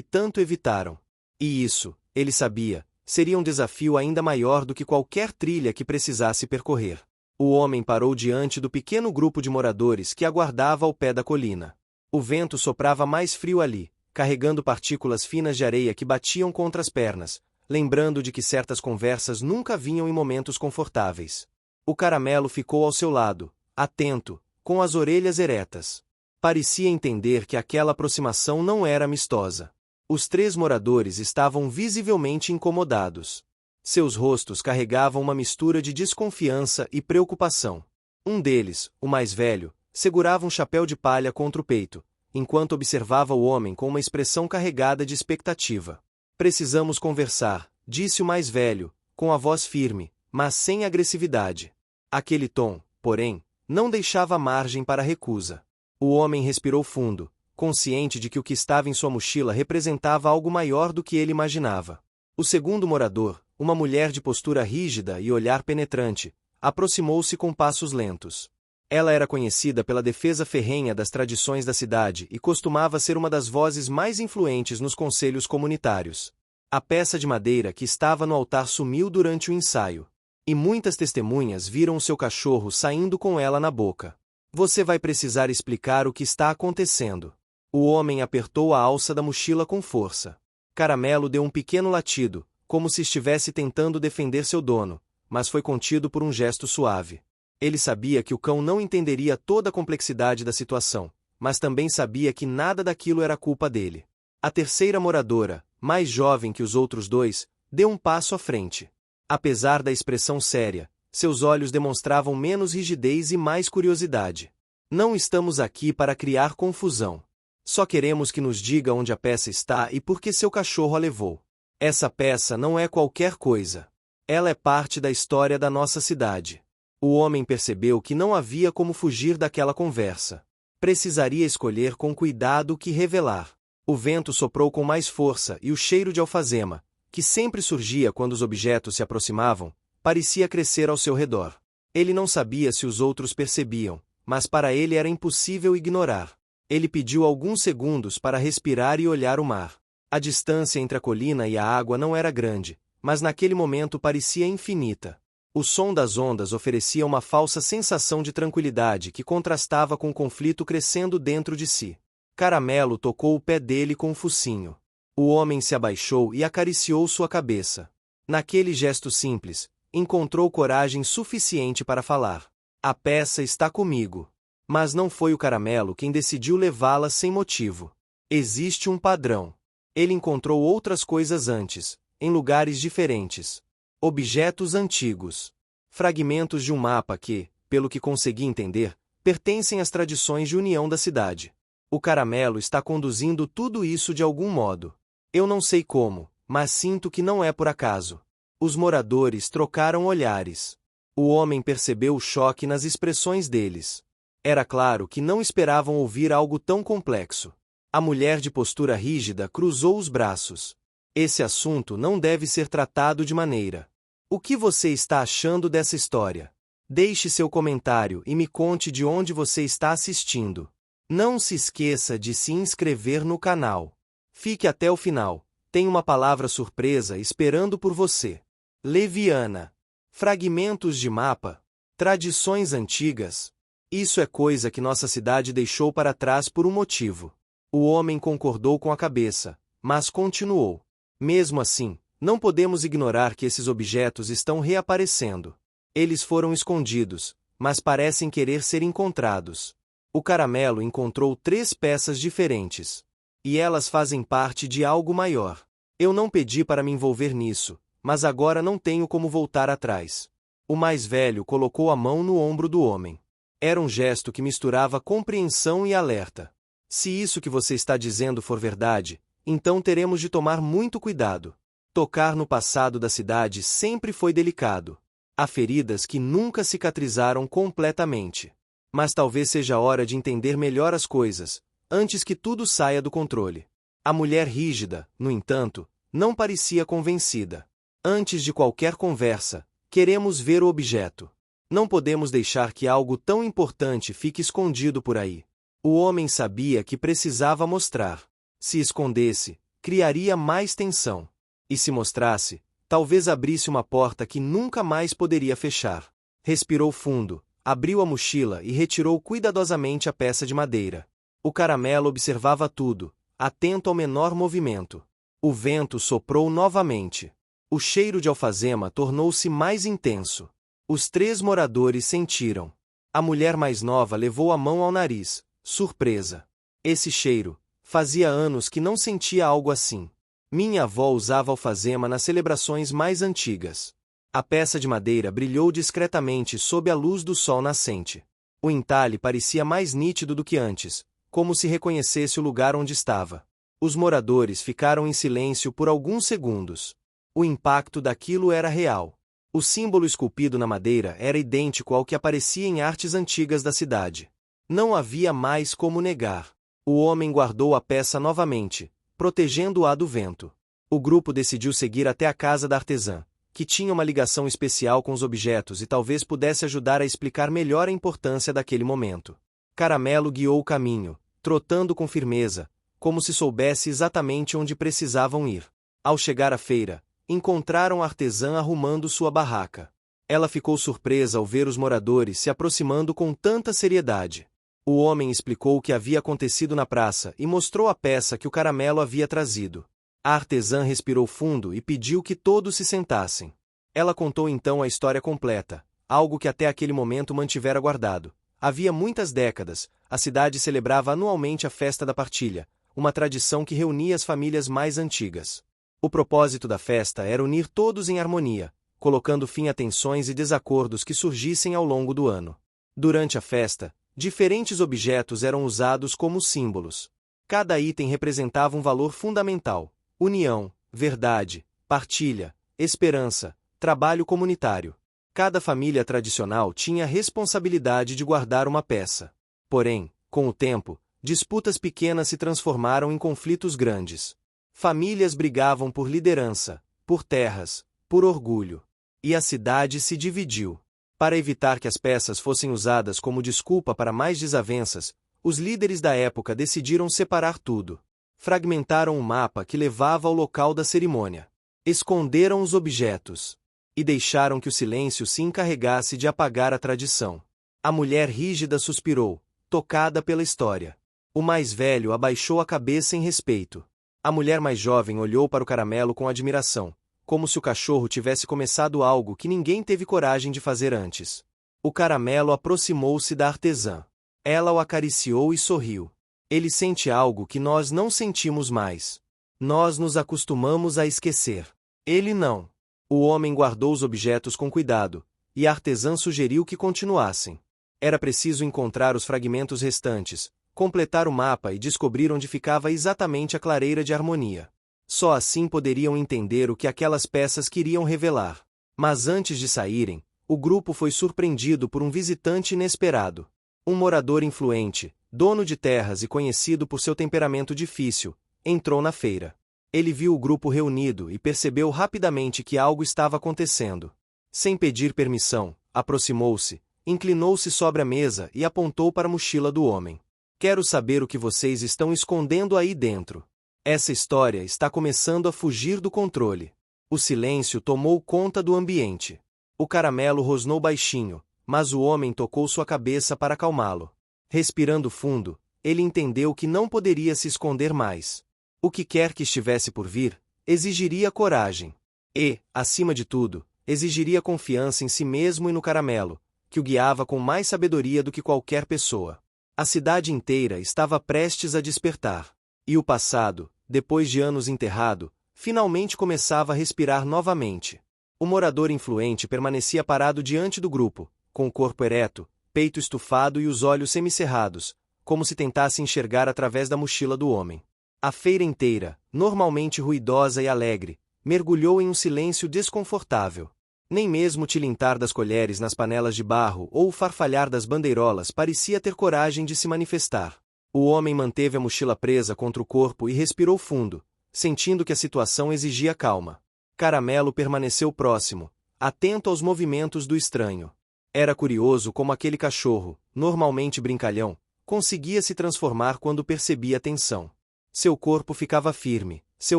tanto evitaram. E isso, ele sabia, seria um desafio ainda maior do que qualquer trilha que precisasse percorrer. O homem parou diante do pequeno grupo de moradores que aguardava ao pé da colina. O vento soprava mais frio ali, carregando partículas finas de areia que batiam contra as pernas, lembrando de que certas conversas nunca vinham em momentos confortáveis. O Caramelo ficou ao seu lado, atento, com as orelhas eretas. Parecia entender que aquela aproximação não era amistosa. Os 3 moradores estavam visivelmente incomodados. Seus rostos carregavam uma mistura de desconfiança e preocupação. Um deles, o mais velho, segurava um chapéu de palha contra o peito, enquanto observava o homem com uma expressão carregada de expectativa. Precisamos conversar, disse o mais velho, com a voz firme, mas sem agressividade. Aquele tom, porém, não deixava margem para recusa. O homem respirou fundo, consciente de que o que estava em sua mochila representava algo maior do que ele imaginava. O segundo morador, uma mulher de postura rígida e olhar penetrante, aproximou-se com passos lentos. Ela era conhecida pela defesa ferrenha das tradições da cidade e costumava ser uma das vozes mais influentes nos conselhos comunitários. A peça de madeira que estava no altar sumiu durante o ensaio. E muitas testemunhas viram o seu cachorro saindo com ela na boca. Você vai precisar explicar o que está acontecendo. O homem apertou a alça da mochila com força. Caramelo deu um pequeno latido, como se estivesse tentando defender seu dono, mas foi contido por um gesto suave. Ele sabia que o cão não entenderia toda a complexidade da situação, mas também sabia que nada daquilo era culpa dele. A terceira moradora, mais jovem que os outros dois, deu um passo à frente. Apesar da expressão séria, seus olhos demonstravam menos rigidez e mais curiosidade. Não estamos aqui para criar confusão. Só queremos que nos diga onde a peça está e por que seu cachorro a levou. Essa peça não é qualquer coisa. Ela é parte da história da nossa cidade. O homem percebeu que não havia como fugir daquela conversa. Precisaria escolher com cuidado o que revelar. O vento soprou com mais força e o cheiro de alfazema, que sempre surgia quando os objetos se aproximavam, parecia crescer ao seu redor. Ele não sabia se os outros percebiam, mas para ele era impossível ignorar. Ele pediu alguns segundos para respirar e olhar o mar. A distância entre a colina e a água não era grande, mas naquele momento parecia infinita. O som das ondas oferecia uma falsa sensação de tranquilidade que contrastava com o conflito crescendo dentro de si. Caramelo tocou o pé dele com o focinho. O homem se abaixou e acariciou sua cabeça. Naquele gesto simples, encontrou coragem suficiente para falar. A peça está comigo. Mas não foi o Caramelo quem decidiu levá-la sem motivo. Existe um padrão. Ele encontrou outras coisas antes, em lugares diferentes. Objetos antigos. Fragmentos de um mapa que, pelo que consegui entender, pertencem às tradições de união da cidade. O Caramelo está conduzindo tudo isso de algum modo. Eu não sei como, mas sinto que não é por acaso. Os moradores trocaram olhares. O homem percebeu o choque nas expressões deles. Era claro que não esperavam ouvir algo tão complexo. A mulher de postura rígida cruzou os braços. Esse assunto não deve ser tratado de maneira. O que você está achando dessa história? Deixe seu comentário e me conte de onde você está assistindo. Não se esqueça de se inscrever no canal. Fique até o final. Tem uma palavra surpresa esperando por você. Leviana. Fragmentos de mapa. Tradições antigas. Isso é coisa que nossa cidade deixou para trás por um motivo. O homem concordou com a cabeça, mas continuou. Mesmo assim, não podemos ignorar que esses objetos estão reaparecendo. Eles foram escondidos, mas parecem querer ser encontrados. O Caramelo encontrou 3 peças diferentes. E elas fazem parte de algo maior. Eu não pedi para me envolver nisso, mas agora não tenho como voltar atrás. O mais velho colocou a mão no ombro do homem. Era um gesto que misturava compreensão e alerta. Se isso que você está dizendo for verdade, então teremos de tomar muito cuidado. Tocar no passado da cidade sempre foi delicado. Há feridas que nunca cicatrizaram completamente. Mas talvez seja a hora de entender melhor as coisas, antes que tudo saia do controle. A mulher rígida, no entanto, não parecia convencida. Antes de qualquer conversa, queremos ver o objeto. Não podemos deixar que algo tão importante fique escondido por aí. O homem sabia que precisava mostrar. Se escondesse, criaria mais tensão. E se mostrasse, talvez abrisse uma porta que nunca mais poderia fechar. Respirou fundo, abriu a mochila e retirou cuidadosamente a peça de madeira. O Caramelo observava tudo, atento ao menor movimento. O vento soprou novamente. O cheiro de alfazema tornou-se mais intenso. Os 3 moradores sentiram. A mulher mais nova levou a mão ao nariz, surpresa. Esse cheiro, fazia anos que não sentia algo assim. Minha avó usava alfazema nas celebrações mais antigas. A peça de madeira brilhou discretamente sob a luz do sol nascente. O entalhe parecia mais nítido do que antes, como se reconhecesse o lugar onde estava. Os moradores ficaram em silêncio por alguns segundos. O impacto daquilo era real. O símbolo esculpido na madeira era idêntico ao que aparecia em artes antigas da cidade. Não havia mais como negar. O homem guardou a peça novamente, protegendo-a do vento. O grupo decidiu seguir até a casa da artesã, que tinha uma ligação especial com os objetos e talvez pudesse ajudar a explicar melhor a importância daquele momento. Caramelo guiou o caminho, trotando com firmeza, como se soubesse exatamente onde precisavam ir. Ao chegar à feira, encontraram a artesã arrumando sua barraca. Ela ficou surpresa ao ver os moradores se aproximando com tanta seriedade. O homem explicou o que havia acontecido na praça e mostrou a peça que o Caramelo havia trazido. A artesã respirou fundo e pediu que todos se sentassem. Ela contou então a história completa, algo que até aquele momento mantivera guardado. Havia muitas décadas, a cidade celebrava anualmente a Festa da Partilha, uma tradição que reunia as famílias mais antigas. O propósito da festa era unir todos em harmonia, colocando fim a tensões e desacordos que surgissem ao longo do ano. Durante a festa, diferentes objetos eram usados como símbolos. Cada item representava um valor fundamental: união, verdade, partilha, esperança, trabalho comunitário. Cada família tradicional tinha a responsabilidade de guardar uma peça. Porém, com o tempo, disputas pequenas se transformaram em conflitos grandes. Famílias brigavam por liderança, por terras, por orgulho. E a cidade se dividiu. Para evitar que as peças fossem usadas como desculpa para mais desavenças, os líderes da época decidiram separar tudo. Fragmentaram o mapa que levava ao local da cerimônia. Esconderam os objetos. E deixaram que o silêncio se encarregasse de apagar a tradição. A mulher rígida suspirou, tocada pela história. O mais velho abaixou a cabeça em respeito. A mulher mais jovem olhou para o Caramelo com admiração, como se o cachorro tivesse começado algo que ninguém teve coragem de fazer antes. O Caramelo aproximou-se da artesã. Ela o acariciou e sorriu. Ele sente algo que nós não sentimos mais. Nós nos acostumamos a esquecer. Ele não. O homem guardou os objetos com cuidado, e a artesã sugeriu que continuassem. Era preciso encontrar os fragmentos restantes, completar o mapa e descobrir onde ficava exatamente a clareira de harmonia. Só assim poderiam entender o que aquelas peças queriam revelar. Mas antes de saírem, o grupo foi surpreendido por um visitante inesperado. Um morador influente, dono de terras e conhecido por seu temperamento difícil, entrou na feira. Ele viu o grupo reunido e percebeu rapidamente que algo estava acontecendo. Sem pedir permissão, aproximou-se, inclinou-se sobre a mesa e apontou para a mochila do homem. Quero saber o que vocês estão escondendo aí dentro. Essa história está começando a fugir do controle. O silêncio tomou conta do ambiente. O Caramelo rosnou baixinho, mas o homem tocou sua cabeça para acalmá-lo. Respirando fundo, ele entendeu que não poderia se esconder mais. O que quer que estivesse por vir, exigiria coragem. E, acima de tudo, exigiria confiança em si mesmo e no Caramelo, que o guiava com mais sabedoria do que qualquer pessoa. A cidade inteira estava prestes a despertar. E o passado, depois de anos enterrado, finalmente começava a respirar novamente. O morador influente permanecia parado diante do grupo, com o corpo ereto, peito estufado e os olhos semicerrados, como se tentasse enxergar através da mochila do homem. A feira inteira, normalmente ruidosa e alegre, mergulhou em um silêncio desconfortável. Nem mesmo o tilintar das colheres nas panelas de barro ou o farfalhar das bandeirolas parecia ter coragem de se manifestar. O homem manteve a mochila presa contra o corpo e respirou fundo, sentindo que a situação exigia calma. Caramelo permaneceu próximo, atento aos movimentos do estranho. Era curioso como aquele cachorro, normalmente brincalhão, conseguia se transformar quando percebia a tensão. Seu corpo ficava firme, seu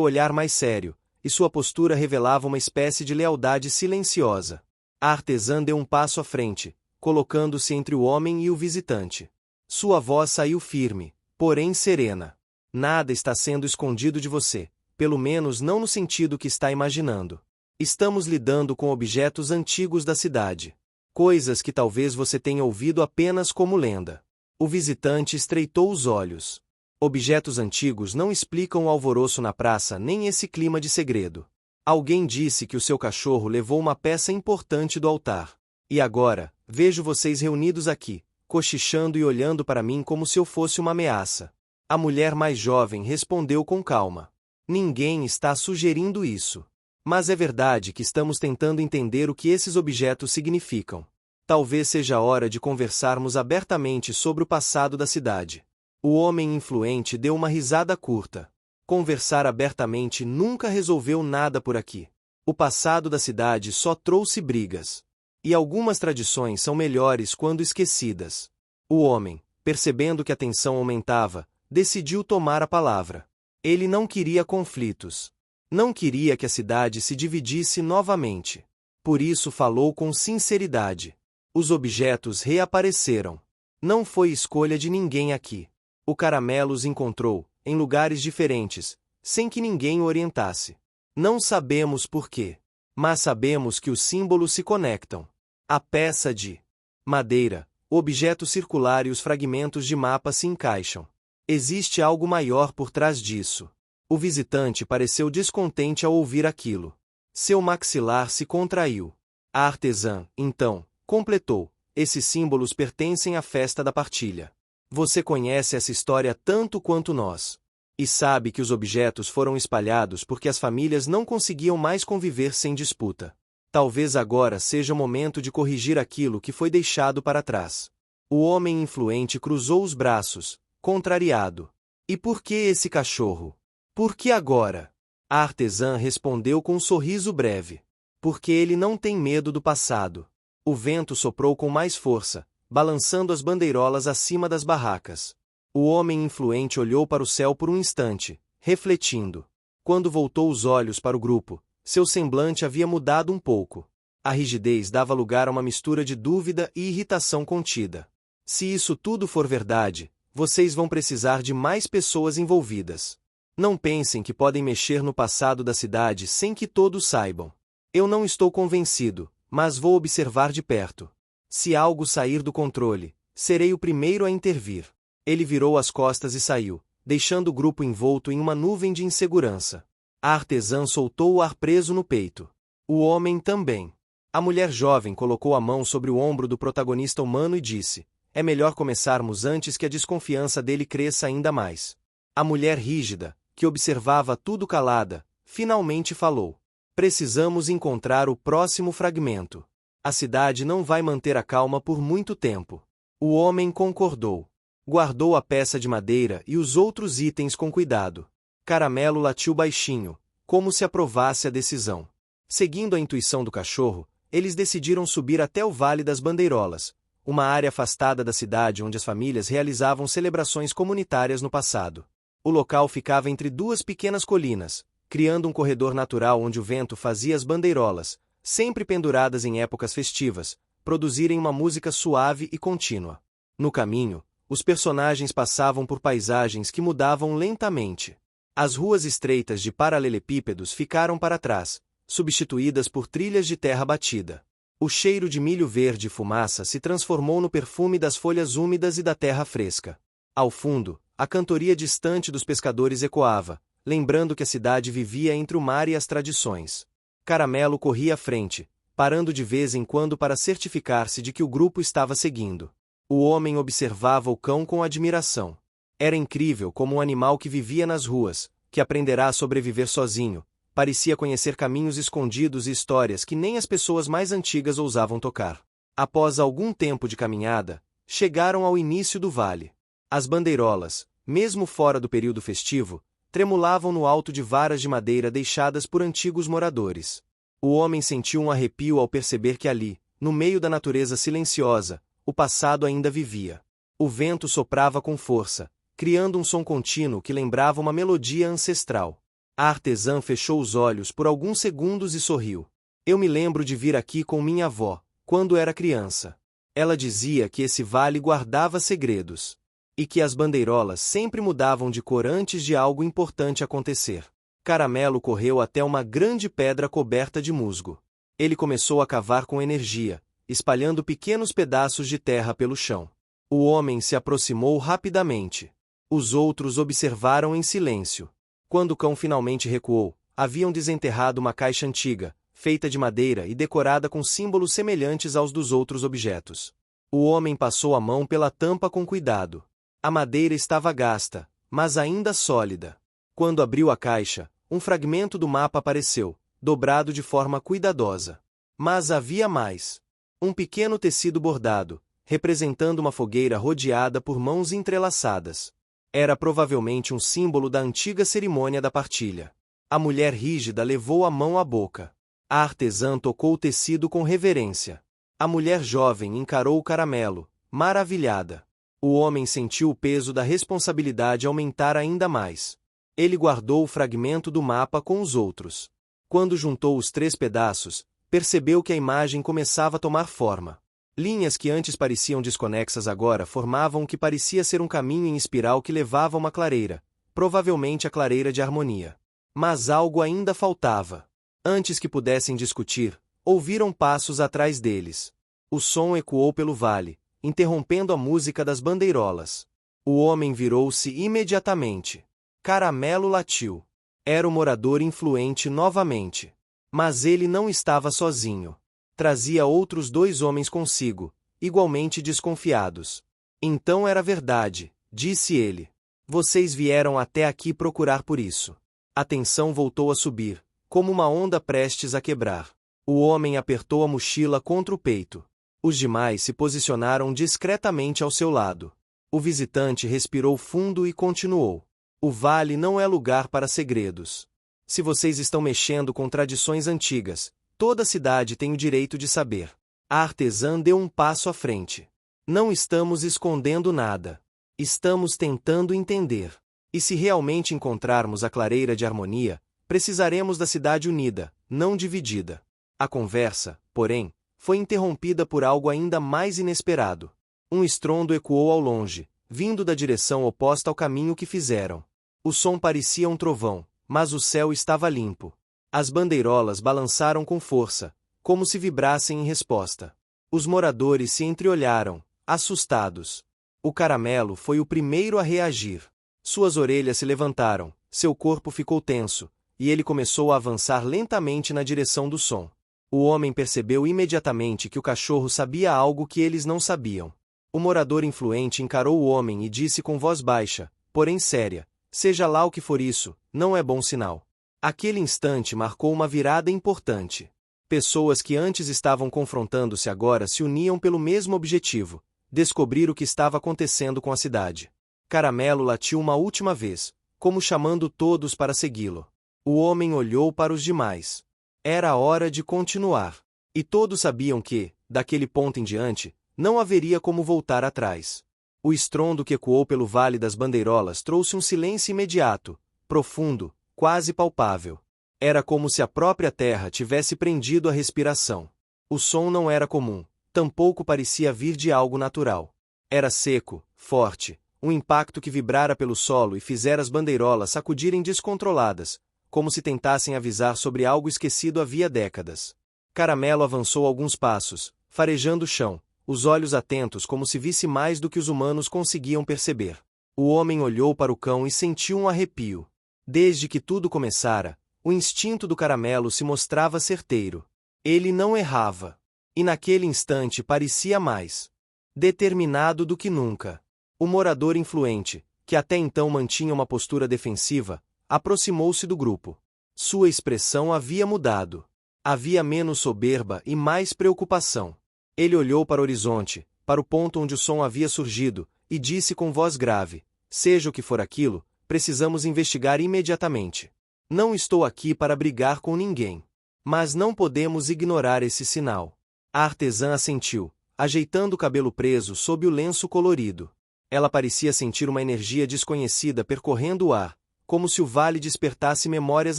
olhar mais sério, e sua postura revelava uma espécie de lealdade silenciosa. A artesã deu um passo à frente, colocando-se entre o homem e o visitante. Sua voz saiu firme, porém serena. Nada está sendo escondido de você, pelo menos não no sentido que está imaginando. Estamos lidando com objetos antigos da cidade. Coisas que talvez você tenha ouvido apenas como lenda. O visitante estreitou os olhos. Objetos antigos não explicam o alvoroço na praça nem esse clima de segredo. Alguém disse que o seu cachorro levou uma peça importante do altar. E agora, vejo vocês reunidos aqui, cochichando e olhando para mim como se eu fosse uma ameaça. A mulher mais jovem respondeu com calma. Ninguém está sugerindo isso. Mas é verdade que estamos tentando entender o que esses objetos significam. Talvez seja a hora de conversarmos abertamente sobre o passado da cidade. O homem influente deu uma risada curta. Conversar abertamente nunca resolveu nada por aqui. O passado da cidade só trouxe brigas. E algumas tradições são melhores quando esquecidas. O homem, percebendo que a tensão aumentava, decidiu tomar a palavra. Ele não queria conflitos. Não queria que a cidade se dividisse novamente. Por isso falou com sinceridade. Os objetos reapareceram. Não foi escolha de ninguém aqui. O caramelo os encontrou, em lugares diferentes, sem que ninguém o orientasse. Não sabemos por quê, mas sabemos que os símbolos se conectam. A peça de madeira, o objeto circular e os fragmentos de mapa se encaixam. Existe algo maior por trás disso. O visitante pareceu descontente ao ouvir aquilo. Seu maxilar se contraiu. A artesã, então, completou: esses símbolos pertencem à festa da partilha. Você conhece essa história tanto quanto nós. E sabe que os objetos foram espalhados porque as famílias não conseguiam mais conviver sem disputa. Talvez agora seja o momento de corrigir aquilo que foi deixado para trás. O homem influente cruzou os braços, contrariado. E por que esse cachorro? Por que agora? A artesã respondeu com um sorriso breve. Porque ele não tem medo do passado. O vento soprou com mais força, balançando as bandeirolas acima das barracas. O homem influente olhou para o céu por um instante, refletindo. Quando voltou os olhos para o grupo, seu semblante havia mudado um pouco. A rigidez dava lugar a uma mistura de dúvida e irritação contida. Se isso tudo for verdade, vocês vão precisar de mais pessoas envolvidas. Não pensem que podem mexer no passado da cidade sem que todos saibam. Eu não estou convencido, mas vou observar de perto. Se algo sair do controle, serei o primeiro a intervir. Ele virou as costas e saiu, deixando o grupo envolto em uma nuvem de insegurança. A artesã soltou o ar preso no peito. O homem também. A mulher jovem colocou a mão sobre o ombro do protagonista humano e disse: é melhor começarmos antes que a desconfiança dele cresça ainda mais. A mulher rígida, que observava tudo calada, finalmente falou: precisamos encontrar o próximo fragmento. A cidade não vai manter a calma por muito tempo. O homem concordou. Guardou a peça de madeira e os outros itens com cuidado. Caramelo latiu baixinho, como se aprovasse a decisão. Seguindo a intuição do cachorro, eles decidiram subir até o Vale das Bandeirolas, uma área afastada da cidade onde as famílias realizavam celebrações comunitárias no passado. O local ficava entre duas pequenas colinas, criando um corredor natural onde o vento fazia as bandeirolas, sempre penduradas em épocas festivas, produzirem uma música suave e contínua. No caminho, os personagens passavam por paisagens que mudavam lentamente. As ruas estreitas de paralelepípedos ficaram para trás, substituídas por trilhas de terra batida. O cheiro de milho verde e fumaça se transformou no perfume das folhas úmidas e da terra fresca. Ao fundo, a cantoria distante dos pescadores ecoava, lembrando que a cidade vivia entre o mar e as tradições. Caramelo corria à frente, parando de vez em quando para certificar-se de que o grupo estava seguindo. O homem observava o cão com admiração. Era incrível como um animal que vivia nas ruas, que aprenderá a sobreviver sozinho, parecia conhecer caminhos escondidos e histórias que nem as pessoas mais antigas ousavam tocar. Após algum tempo de caminhada, chegaram ao início do vale. As bandeirolas, mesmo fora do período festivo, tremulavam no alto de varas de madeira deixadas por antigos moradores. O homem sentiu um arrepio ao perceber que ali, no meio da natureza silenciosa, o passado ainda vivia. O vento soprava com força, criando um som contínuo que lembrava uma melodia ancestral. A artesã fechou os olhos por alguns segundos e sorriu. Eu me lembro de vir aqui com minha avó, quando era criança. Ela dizia que esse vale guardava segredos. E que as bandeirolas sempre mudavam de cor antes de algo importante acontecer. Caramelo correu até uma grande pedra coberta de musgo. Ele começou a cavar com energia, espalhando pequenos pedaços de terra pelo chão. O homem se aproximou rapidamente. Os outros observaram em silêncio. Quando o cão finalmente recuou, haviam desenterrado uma caixa antiga, feita de madeira e decorada com símbolos semelhantes aos dos outros objetos. O homem passou a mão pela tampa com cuidado. A madeira estava gasta, mas ainda sólida. Quando abriu a caixa, um fragmento do mapa apareceu, dobrado de forma cuidadosa. Mas havia mais. Um pequeno tecido bordado, representando uma fogueira rodeada por mãos entrelaçadas. Era provavelmente um símbolo da antiga cerimônia da partilha. A mulher rígida levou a mão à boca. A artesã tocou o tecido com reverência. A mulher jovem encarou o caramelo, maravilhada. O homem sentiu o peso da responsabilidade aumentar ainda mais. Ele guardou o fragmento do mapa com os outros. Quando juntou os 3 pedaços, percebeu que a imagem começava a tomar forma. Linhas que antes pareciam desconexas agora formavam o que parecia ser um caminho em espiral que levava a uma clareira, provavelmente a clareira de harmonia. Mas algo ainda faltava. Antes que pudessem discutir, ouviram passos atrás deles. O som ecoou pelo vale, interrompendo a música das bandeirolas. O homem virou-se imediatamente. Caramelo latiu. Era o morador influente novamente. Mas ele não estava sozinho. Trazia outros 2 homens consigo, igualmente desconfiados. Então era verdade, disse ele. Vocês vieram até aqui procurar por isso. A tensão voltou a subir, como uma onda prestes a quebrar. O homem apertou a mochila contra o peito. Os demais se posicionaram discretamente ao seu lado. O visitante respirou fundo e continuou. O vale não é lugar para segredos. Se vocês estão mexendo com tradições antigas, toda a cidade tem o direito de saber. A artesã deu um passo à frente. Não estamos escondendo nada. Estamos tentando entender. E se realmente encontrarmos a clareira de harmonia, precisaremos da cidade unida, não dividida. A conversa, porém, foi interrompida por algo ainda mais inesperado. Um estrondo ecoou ao longe, vindo da direção oposta ao caminho que fizeram. O som parecia um trovão, mas o céu estava limpo. As bandeirolas balançaram com força, como se vibrassem em resposta. Os moradores se entreolharam, assustados. O caramelo foi o primeiro a reagir. Suas orelhas se levantaram, seu corpo ficou tenso, e ele começou a avançar lentamente na direção do som. O homem percebeu imediatamente que o cachorro sabia algo que eles não sabiam. O morador influente encarou o homem e disse com voz baixa, porém séria: seja lá o que for isso, não é bom sinal. Aquele instante marcou uma virada importante. Pessoas que antes estavam confrontando-se agora se uniam pelo mesmo objetivo: descobrir o que estava acontecendo com a cidade. Caramelo latiu uma última vez, como chamando todos para segui-lo. O homem olhou para os demais. Era hora de continuar. E todos sabiam que, daquele ponto em diante, não haveria como voltar atrás. O estrondo que ecoou pelo Vale das Bandeirolas trouxe um silêncio imediato, profundo, quase palpável. Era como se a própria terra tivesse prendido a respiração. O som não era comum, tampouco parecia vir de algo natural. Era seco, forte, um impacto que vibrara pelo solo e fizera as bandeirolas sacudirem descontroladas, como se tentassem avisar sobre algo esquecido havia décadas. Caramelo avançou alguns passos, farejando o chão, os olhos atentos como se visse mais do que os humanos conseguiam perceber. O homem olhou para o cão e sentiu um arrepio. Desde que tudo começara, o instinto do caramelo se mostrava certeiro. Ele não errava. E naquele instante parecia mais determinado do que nunca. O morador influente, que até então mantinha uma postura defensiva, aproximou-se do grupo. Sua expressão havia mudado. Havia menos soberba e mais preocupação. Ele olhou para o horizonte, para o ponto onde o som havia surgido, e disse com voz grave: seja o que for aquilo, precisamos investigar imediatamente. Não estou aqui para brigar com ninguém. Mas não podemos ignorar esse sinal. A artesã assentiu, ajeitando o cabelo preso sob o lenço colorido. Ela parecia sentir uma energia desconhecida percorrendo o ar, como se o vale despertasse memórias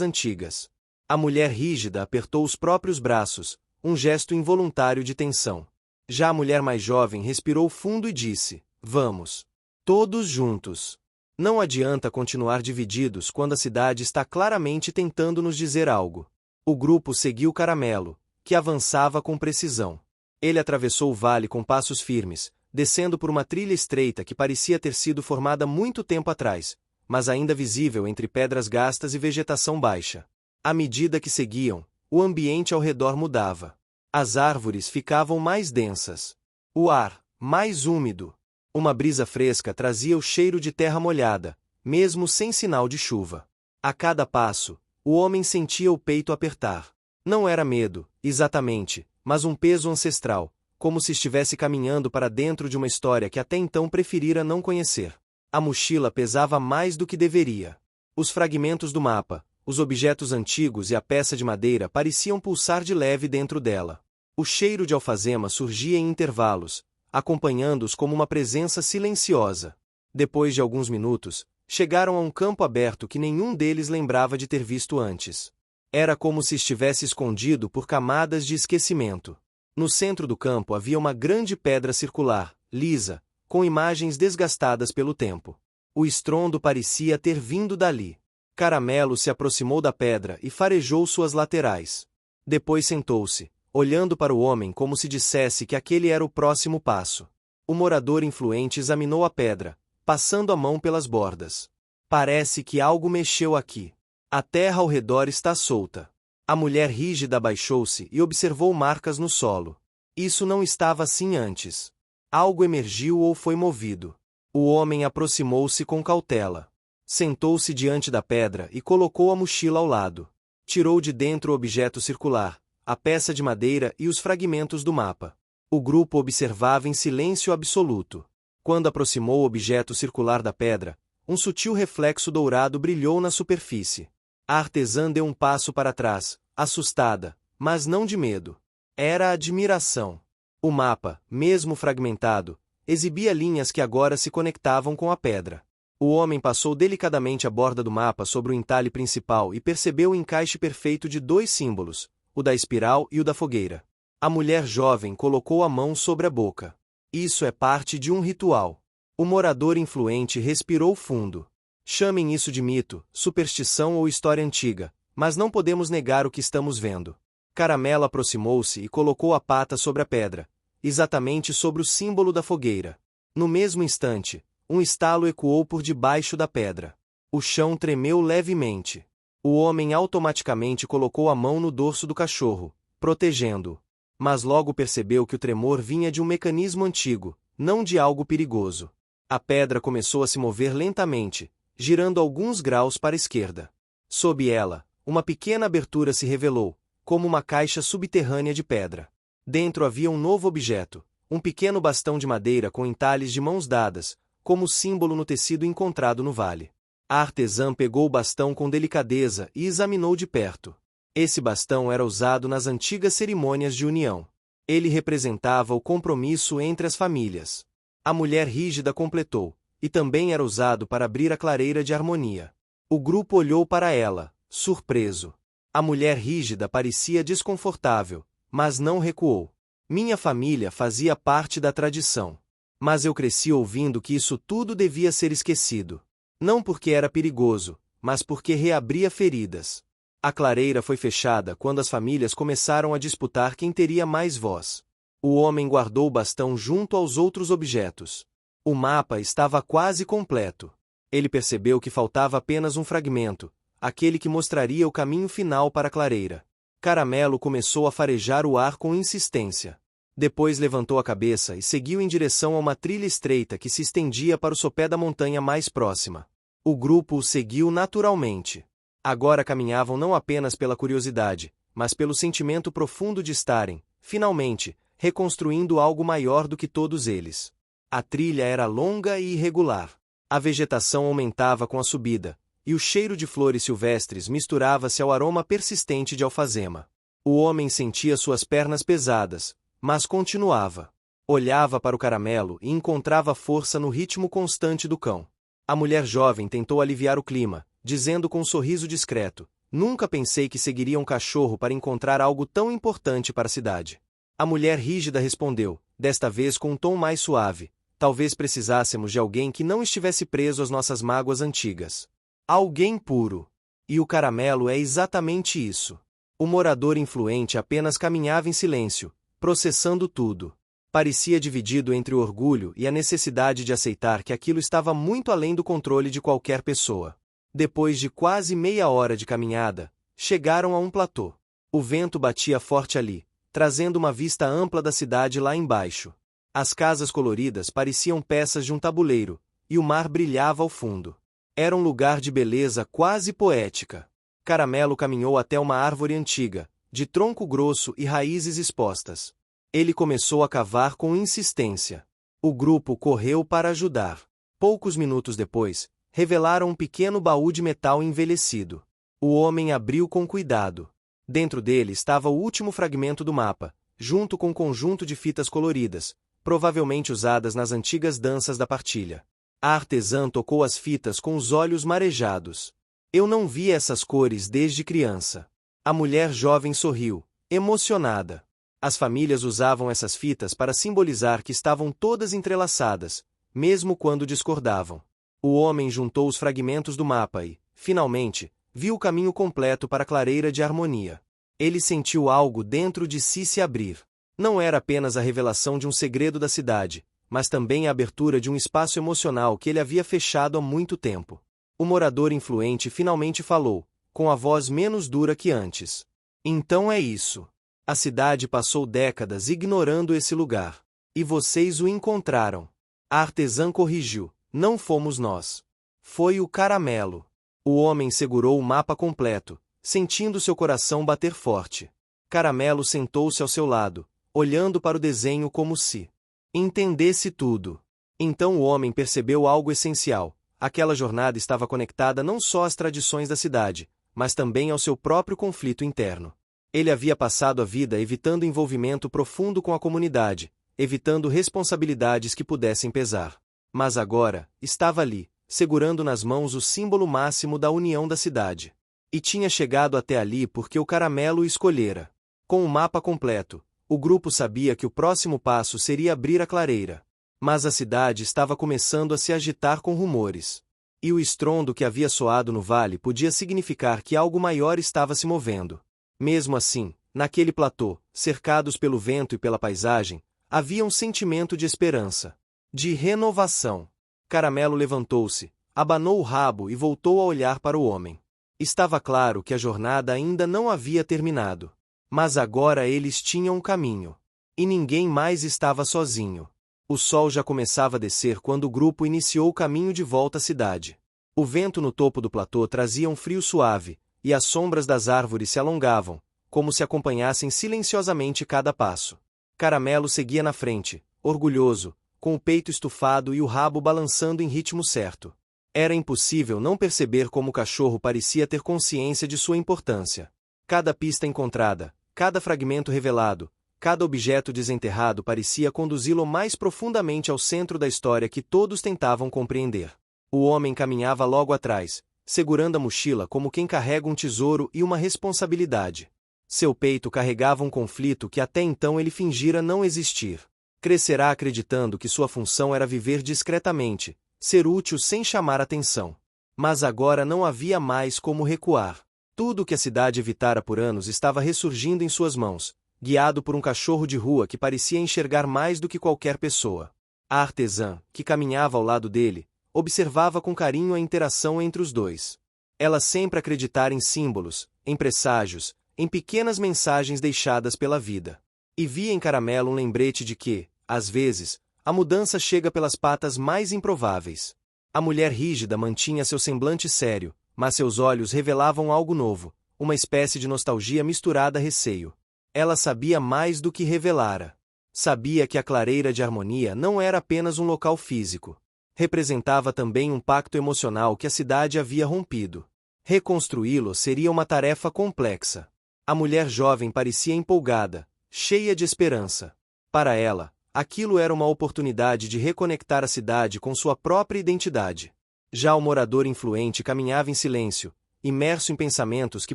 antigas. A mulher rígida apertou os próprios braços, um gesto involuntário de tensão. Já a mulher mais jovem respirou fundo e disse: vamos. Todos juntos. Não adianta continuar divididos quando a cidade está claramente tentando nos dizer algo. O grupo seguiu Caramelo, que avançava com precisão. Ele atravessou o vale com passos firmes, descendo por uma trilha estreita que parecia ter sido formada muito tempo atrás, mas ainda visível entre pedras gastas e vegetação baixa. À medida que seguiam, o ambiente ao redor mudava. As árvores ficavam mais densas. O ar, mais úmido. Uma brisa fresca trazia o cheiro de terra molhada, mesmo sem sinal de chuva. A cada passo, o homem sentia o peito apertar. Não era medo, exatamente, mas um peso ancestral, como se estivesse caminhando para dentro de uma história que até então preferira não conhecer. A mochila pesava mais do que deveria. Os fragmentos do mapa, Os objetos antigos e a peça de madeira pareciam pulsar de leve dentro dela. O cheiro de alfazema surgia em intervalos, acompanhando-os como uma presença silenciosa. Depois de alguns minutos, chegaram a um campo aberto que nenhum deles lembrava de ter visto antes. Era como se estivesse escondido por camadas de esquecimento. No centro do campo havia uma grande pedra circular, lisa, com imagens desgastadas pelo tempo. O estrondo parecia ter vindo dali. Caramelo se aproximou da pedra e farejou suas laterais. Depois sentou-se, olhando para o homem como se dissesse que aquele era o próximo passo. O morador influente examinou a pedra, passando a mão pelas bordas. Parece que algo mexeu aqui. A terra ao redor está solta. A mulher rígida abaixou-se e observou marcas no solo. Isso não estava assim antes. Algo emergiu ou foi movido. O homem aproximou-se com cautela. Sentou-se diante da pedra e colocou a mochila ao lado. Tirou de dentro o objeto circular, a peça de madeira e os fragmentos do mapa. O grupo observava em silêncio absoluto. Quando aproximou o objeto circular da pedra, um sutil reflexo dourado brilhou na superfície. A artesã deu um passo para trás, assustada, mas não de medo. Era admiração. O mapa, mesmo fragmentado, exibia linhas que agora se conectavam com a pedra. O homem passou delicadamente a borda do mapa sobre o entalhe principal e percebeu o encaixe perfeito de dois símbolos, o da espiral e o da fogueira. A mulher jovem colocou a mão sobre a boca. Isso é parte de um ritual. O morador influente respirou fundo. Chamem isso de mito, superstição ou história antiga, mas não podemos negar o que estamos vendo. Caramelo aproximou-se e colocou a pata sobre a pedra, exatamente sobre o símbolo da fogueira. No mesmo instante, um estalo ecoou por debaixo da pedra. O chão tremeu levemente. O homem automaticamente colocou a mão no dorso do cachorro, protegendo-o. Mas logo percebeu que o tremor vinha de um mecanismo antigo, não de algo perigoso. A pedra começou a se mover lentamente, girando alguns graus para a esquerda. Sob ela, uma pequena abertura se revelou, como uma caixa subterrânea de pedra. Dentro havia um novo objeto, um pequeno bastão de madeira com entalhes de mãos dadas, como símbolo no tecido encontrado no vale. A artesã pegou o bastão com delicadeza e examinou de perto. Esse bastão era usado nas antigas cerimônias de união. Ele representava o compromisso entre as famílias. A mulher rígida completou, e também era usado para abrir a clareira de harmonia. O grupo olhou para ela, surpreso. A mulher rígida parecia desconfortável, mas não recuou. Minha família fazia parte da tradição. Mas eu cresci ouvindo que isso tudo devia ser esquecido. Não porque era perigoso, mas porque reabria feridas. A clareira foi fechada quando as famílias começaram a disputar quem teria mais voz. O homem guardou o bastão junto aos outros objetos. O mapa estava quase completo. Ele percebeu que faltava apenas um fragmento, aquele que mostraria o caminho final para a clareira. Caramelo começou a farejar o ar com insistência. Depois levantou a cabeça e seguiu em direção a uma trilha estreita que se estendia para o sopé da montanha mais próxima. O grupo o seguiu naturalmente. Agora caminhavam não apenas pela curiosidade, mas pelo sentimento profundo de estarem, finalmente, reconstruindo algo maior do que todos eles. A trilha era longa e irregular. A vegetação aumentava com a subida, e o cheiro de flores silvestres misturava-se ao aroma persistente de alfazema. O homem sentia suas pernas pesadas, mas continuava. Olhava para o caramelo e encontrava força no ritmo constante do cão. A mulher jovem tentou aliviar o clima, dizendo com um sorriso discreto: "Nunca pensei que seguiria um cachorro para encontrar algo tão importante para a cidade." A mulher rígida respondeu, desta vez com um tom mais suave: "Talvez precisássemos de alguém que não estivesse preso às nossas mágoas antigas. Alguém puro." E o caramelo é exatamente isso. O morador influente apenas caminhava em silêncio, processando tudo. Parecia dividido entre o orgulho e a necessidade de aceitar que aquilo estava muito além do controle de qualquer pessoa. Depois de quase meia hora de caminhada, chegaram a um platô. O vento batia forte ali, trazendo uma vista ampla da cidade lá embaixo. As casas coloridas pareciam peças de um tabuleiro, e o mar brilhava ao fundo. Era um lugar de beleza quase poética. Caramelo caminhou até uma árvore antiga, de tronco grosso e raízes expostas. Ele começou a cavar com insistência. O grupo correu para ajudar. Poucos minutos depois, revelaram um pequeno baú de metal envelhecido. O homem abriu com cuidado. Dentro dele estava o último fragmento do mapa, junto com um conjunto de fitas coloridas, provavelmente usadas nas antigas danças da partilha. A artesã tocou as fitas com os olhos marejados. Eu não vi essas cores desde criança. A mulher jovem sorriu, emocionada. As famílias usavam essas fitas para simbolizar que estavam todas entrelaçadas, mesmo quando discordavam. O homem juntou os fragmentos do mapa e, finalmente, viu o caminho completo para a clareira de harmonia. Ele sentiu algo dentro de si se abrir. Não era apenas a revelação de um segredo da cidade, mas também a abertura de um espaço emocional que ele havia fechado há muito tempo. O morador influente finalmente falou, com a voz menos dura que antes. Então é isso. A cidade passou décadas ignorando esse lugar. E vocês o encontraram. A artesã corrigiu. Não fomos nós. Foi o caramelo. O homem segurou o mapa completo, sentindo seu coração bater forte. Caramelo sentou-se ao seu lado, olhando para o desenho como se entendesse tudo. Então o homem percebeu algo essencial. Aquela jornada estava conectada não só às tradições da cidade, mas também ao seu próprio conflito interno. Ele havia passado a vida evitando envolvimento profundo com a comunidade, evitando responsabilidades que pudessem pesar. Mas agora, estava ali, segurando nas mãos o símbolo máximo da união da cidade. E tinha chegado até ali porque o caramelo o escolhera. Com o mapa completo, o grupo sabia que o próximo passo seria abrir a clareira. Mas a cidade estava começando a se agitar com rumores. E o estrondo que havia soado no vale podia significar que algo maior estava se movendo. Mesmo assim, naquele platô, cercados pelo vento e pela paisagem, havia um sentimento de esperança. De renovação. Caramelo levantou-se, abanou o rabo e voltou a olhar para o homem. Estava claro que a jornada ainda não havia terminado. Mas agora eles tinham um caminho. E ninguém mais estava sozinho. O sol já começava a descer quando o grupo iniciou o caminho de volta à cidade. O vento no topo do platô trazia um frio suave, e as sombras das árvores se alongavam, como se acompanhassem silenciosamente cada passo. Caramelo seguia na frente, orgulhoso, com o peito estufado e o rabo balançando em ritmo certo. Era impossível não perceber como o cachorro parecia ter consciência de sua importância. Cada pista encontrada, cada fragmento revelado, cada objeto desenterrado parecia conduzi-lo mais profundamente ao centro da história que todos tentavam compreender. O homem caminhava logo atrás, segurando a mochila como quem carrega um tesouro e uma responsabilidade. Seu peito carregava um conflito que até então ele fingira não existir. Crescerá acreditando que sua função era viver discretamente, ser útil sem chamar atenção. Mas agora não havia mais como recuar. Tudo o que a cidade evitara por anos estava ressurgindo em suas mãos, guiado por um cachorro de rua que parecia enxergar mais do que qualquer pessoa. A artesã, que caminhava ao lado dele, observava com carinho a interação entre os dois. Ela sempre acreditara em símbolos, em presságios, em pequenas mensagens deixadas pela vida. E via em Caramelo um lembrete de que, às vezes, a mudança chega pelas patas mais improváveis. A mulher rígida mantinha seu semblante sério, mas seus olhos revelavam algo novo, uma espécie de nostalgia misturada a receio. Ela sabia mais do que revelara. Sabia que a clareira de harmonia não era apenas um local físico. Representava também um pacto emocional que a cidade havia rompido. Reconstruí-lo seria uma tarefa complexa. A mulher jovem parecia empolgada, cheia de esperança. Para ela, aquilo era uma oportunidade de reconectar a cidade com sua própria identidade. Já o morador influente caminhava em silêncio, imerso em pensamentos que